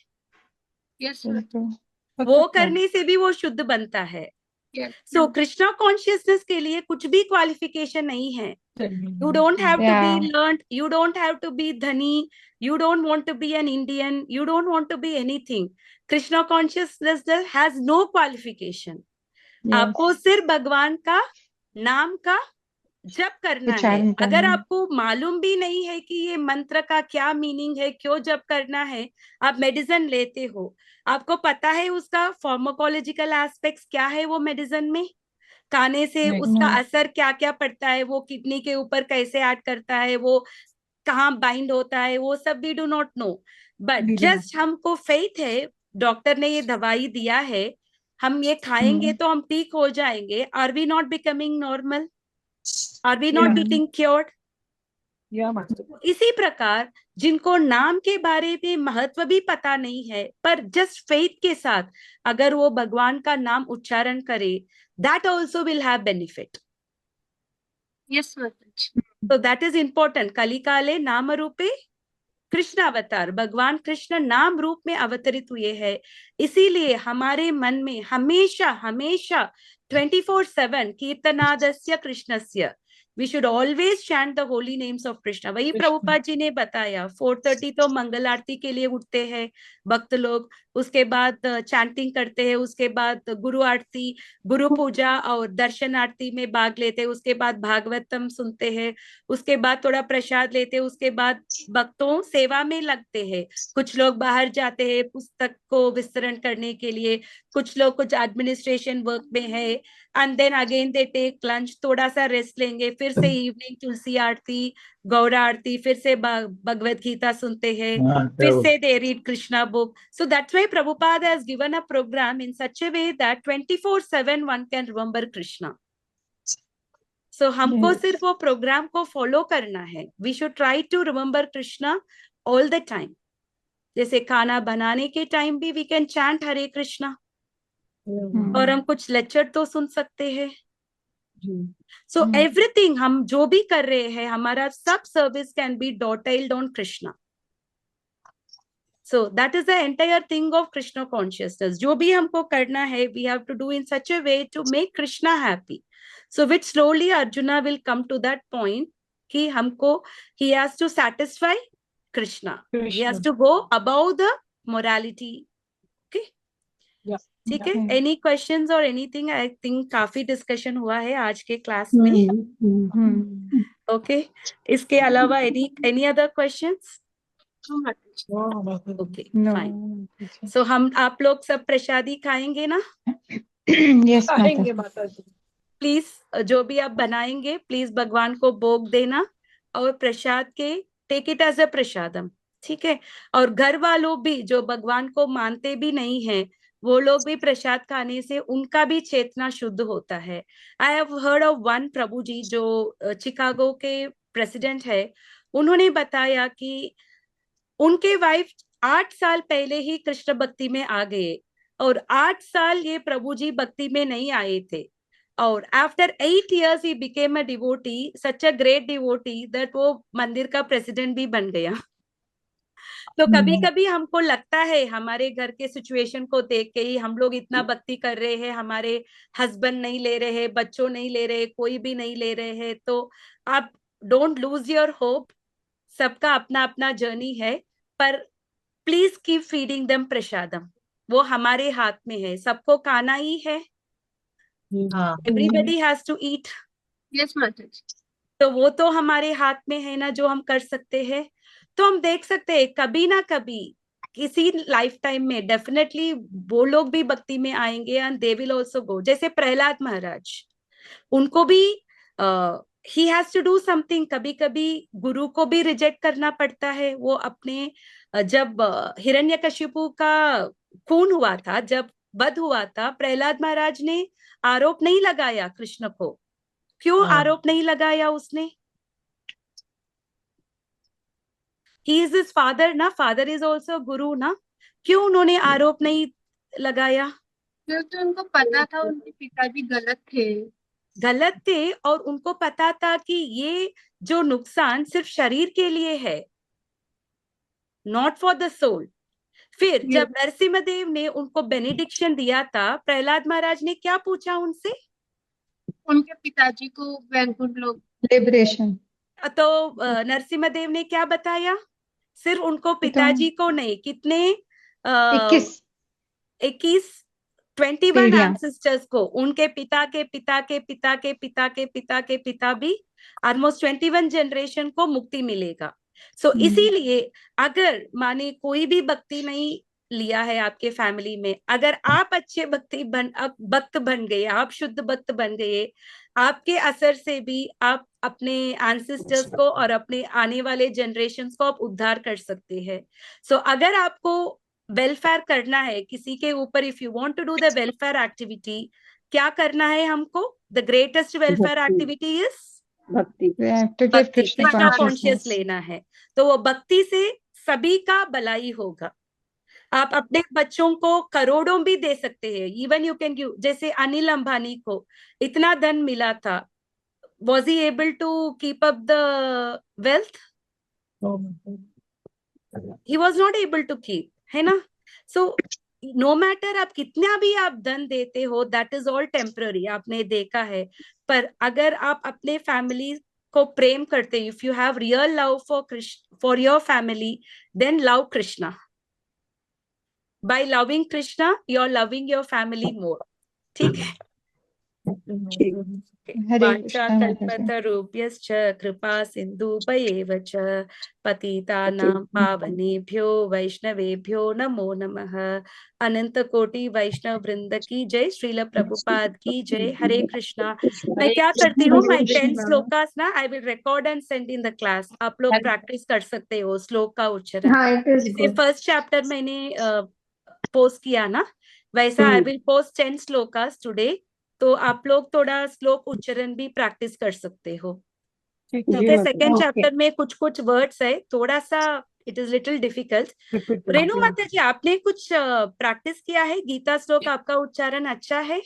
वो करने से भी वो शुद्ध बनता है। सो कृष्णा कॉन्शियसनेस के लिए कुछ भी क्वालिफिकेशन नहीं है। You don't have to be learned, you don't have to be dhani, you don't want to be an Indian, you don't want to be anything. Krishna consciousness has no qualification. आपको सिर्फ भगवान का नाम का जप करना है। अगर आपको मालूम भी नहीं है कि ये मंत्र का क्या मीनिंग है, क्यों जप करना है, आप मेडिसिन लेते हो, आपको पता है उसका फार्माकोलॉजिकल एस्पेक्ट्स क्या है, वो मेडिसिन में खाने से उसका असर क्या क्या पड़ता है, वो किडनी के ऊपर कैसे ऐड करता है, वो कहाँ बाइंड होता है, वो सब we do not know. But just हमको फेथ है, डॉक्टर ने ये दवाई दिया है, हम ये खाएंगे तो हम ठीक हो जाएंगे। Are we not becoming normal? Are we not getting cured? इसी प्रकार जिनको नाम के बारे में महत्व भी पता नहीं है, पर जस्ट फेथ के साथ अगर वो भगवान का नाम उच्चारण करे, that also will have benefit. Yes, Mataji. So that is important. कलिकाले नाम रूपे कृष्ण अवतार, भगवान कृष्ण नाम रूप में अवतरित हुए हैं। इसीलिए हमारे मन में हमेशा हमेशा 24/7 कीर्तनादस्य कृष्णस्य, we should always chant the holy names of Krishna. वही प्रभुपाद जी ने बताया 4:30 तो मंगल आरती के लिए उठते हैं भक्त लोग, उसके बाद चैंटिंग करते हैं, उसके बाद गुरु आरती, गुरु पूजा और दर्शन आरती में भाग लेते हैं, उसके बाद भागवतम सुनते हैं, उसके बाद थोड़ा प्रसाद लेते हैं, उसके बाद भक्तों सेवा में लगते हैं। कुछ लोग बाहर जाते हैं पुस्तक को विस्तरण करने के लिए, कुछ लोग कुछ एडमिनिस्ट्रेशन वर्क में है, and then again they take lunch, थोड़ा सा रेस्ट लेंगे, फिर से इवनिंग तुलसी आरती, गौरा आरती, फिर से भगवत गीता सुनते हैं, फिर से they read Krishna book. So that's why Prabhupada has given a program in such a way that 24/7 one can remember Krishna. So हमको सिर्फ वो प्रोग्राम को फॉलो करना है। We should try to remember Krishna all the time. जैसे खाना बनाने के टाइम भी we can chant Hare Krishna, और हम कुछ लेक्चर तो सुन सकते हैं। सो एवरीथिंग हम जो भी कर रहे हैं, हमारा सब service can be dovetailed on Krishna. So that is the entire thing of Krishna consciousness. जो भी हमको करना है, we have to do in such a way to make Krishna happy. So which slowly Arjuna will come to that point कि हमको he has to satisfy Krishna. He has to go above the morality. Okay? Yeah. ठीक है? Any questions or anything? I think काफी discussion हुआ है आज के class में. Okay. इसके अलावा any other questions? Okay, fine. So हम आप लोग सब प्रसादी खाएंगे ना? Yes, खाएंगे Mata. माता जी। प्लीज जो भी आप बनाएंगे प्लीज भगवान को भोग देना, और प्रसाद के टेक इट एज अ प्रसादम, ठीक है? और घर वालों भी जो भगवान को मानते भी नहीं है, वो लोग भी प्रसाद खाने से उनका भी चेतना शुद्ध होता है। I have heard of one prabhu ji जो चिकागो के प्रेसिडेंट है, उन्होंने बताया कि उनके वाइफ 8 साल पहले ही कृष्ण भक्ति में आ गए, और 8 साल ये प्रभु जी भक्ति में नहीं आए थे, और after 8 years he became a devotee, such a great devotee that वो मंदिर का प्रेसिडेंट भी बन गया। तो कभी कभी हमको लगता है हमारे घर के सिचुएशन को देख के ही हम लोग इतना भक्ति कर रहे हैं, हमारे हस्बैंड नहीं ले रहे, बच्चों नहीं ले रहे, कोई भी नहीं ले रहे हैं, तो आप डोंट लूज योर होप। सबका अपना अपना जर्नी है, पर please keep feeding them prasadam. वो हमारे हाथ में है, सबको खाना ही है। Everybody has to eat. Yes माता जी। तो वो तो हमारे हाथ में है ना, जो हम कर सकते हैं। तो हम देख सकते हैं कभी ना कभी किसी लाइफ टाइम में डेफिनेटली वो लोग भी भक्ति में आएंगे, and they will also go. जैसे प्रहलाद महाराज, उनको भी he has to do something. कभी कभी गुरु को भी रिजेक्ट करना पड़ता है। वो अपने जब हिरण्यकशिपु का खून हुआ था, जब वध हुआ था, प्रहलाद महाराज ने आरोप नहीं लगाया कृष्ण को। क्यों आरोप नहीं लगाया उसने? ही इज हिज फादर ना, फादर इज ऑल्सो गुरु ना। क्यों उन्होंने आरोप नहीं लगाया? क्योंकि उनको पता था उनके पिताजी गलत थे। गलत थे, और उनको पता था कि ये जो नुकसान सिर्फ शरीर के लिए है, नॉट फॉर द सोल। फिर जब नरसिम्हदेव ने उनको बेनिडिक्शन दिया था, प्रहलाद महाराज ने क्या पूछा उनसे? उनके पिताजी को वैकुंठ लोग Liberation. तो नरसिम्हदेव ने क्या बताया? सिर्फ उनको पिताजी को नहीं, कितने 21 21 पीढ़ियां। एंसेस्टर्स को, उनके पिता के पिता के पिता के पिता के पिता के पिता भी, ऑलमोस्ट 21 जनरेशन को मुक्ति मिलेगा। सो इसीलिए अगर माने कोई भी भक्ति नहीं लिया है आपके फैमिली में, अगर आप अच्छे भक्त बन गए, आप शुद्ध भक्त बन गए, आपके असर से भी आप अपने एंसेस्टर्स को और अपने आने वाले जनरेशन्स को आप उद्धार कर सकते हैं। सो अगर आपको वेलफेयर करना है किसी के ऊपर, if you want to do the welfare activity, क्या करना है हमको? The greatest welfare activity is bhakti. We have to give bhakti, Krishna Krishna conscious consciousness. लेना है। तो वो भक्ति से सभी का भलाई होगा। आप अपने बच्चों को करोड़ों भी दे सकते हैं। इवन यू कैन गिव, जैसे अनिल अंबानी को इतना धन मिला था, was he able to keep up the wealth? He was not able to keep, है ना? So no matter आप कितना भी आप धन देते हो, that is all temporary, आपने देखा है। पर अगर आप अपने फैमिली को प्रेम करते, if you have real love for Krishna, for your family, then love Krishna. By loving Krishna you are loving your family more. ठीक है. हरे वाचा कृष्णा माता जी. कल्पतरुभ्यश्च कृपा सिन्धुभयेव च पतितानां पावनेभ्यो वैष्णवेभ्यो नमो नमः. अनंत कोटि वैष्णव वृंद की जय. श्रील प्रभुपाद की जय. हरे कृष्णा. मैं क्या करती हूँ, माय 10 श्लोकास ना I will record and send in the class. आप लोग प्रैक्टिस कर सकते हो श्लोक का उच्चारण. हाँ, it is जैसे good. फर्स्ट चैप्टर मैंने पोस्ट किया ना, वैसा I will post 10 shlokas today. तो आप लोग थोड़ा श्लोक उच्चारण भी प्रैक्टिस कर सकते हो. ठीक है. Second Okay. चैप्टर में कुछ कुछ वर्ड्स है, थोड़ा सा it is little difficult. Renu माता जी, आपने कुछ प्रैक्टिस किया है गीता श्लोक? आपका उच्चारण अच्छा है?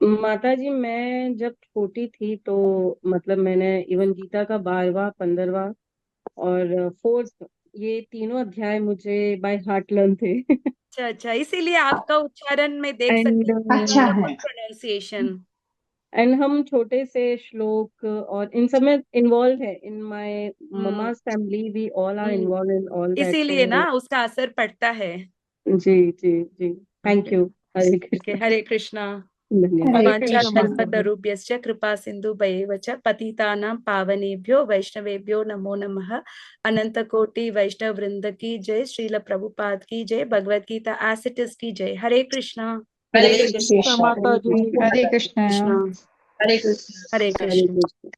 माता जी, मैं जब छोटी थी तो मतलब मैंने इवन गीता का 12वां 15वां और 4th ये तीनों अध्याय मुझे बाय हार्ट लर्न थे. अच्छा अच्छा, इसीलिए आपका उच्चारण में देख And, सकती हूँ. अच्छा है. प्रोनाउंसिएशन. एंड हम छोटे से श्लोक और इन सब में इन्वॉल्व है. In my mama's family we all are involve in all that. इसीलिए ना उसका असर पड़ता है. जी जी जी. Thank you. Hare okay, Krishna. Hare Krishna. धन्यवाद. हरे वाचा कृष्णा. कल्पतरुभ्यश्च कृपा सिन्धुभयेव च पतितानां पावनेभ्यो वैष्णवेभ्यो नमो नमः. अनंत कोटि वैष्णव वृंद की जय. श्रील प्रभुपाद की जय. Bhagavad Gita as it is की जय. हरे कृष्णा. हरे कृष्णा माता जी. हरे कृष्णा. कृष्णा. हरे कृष्णा. हरे कृष्ण.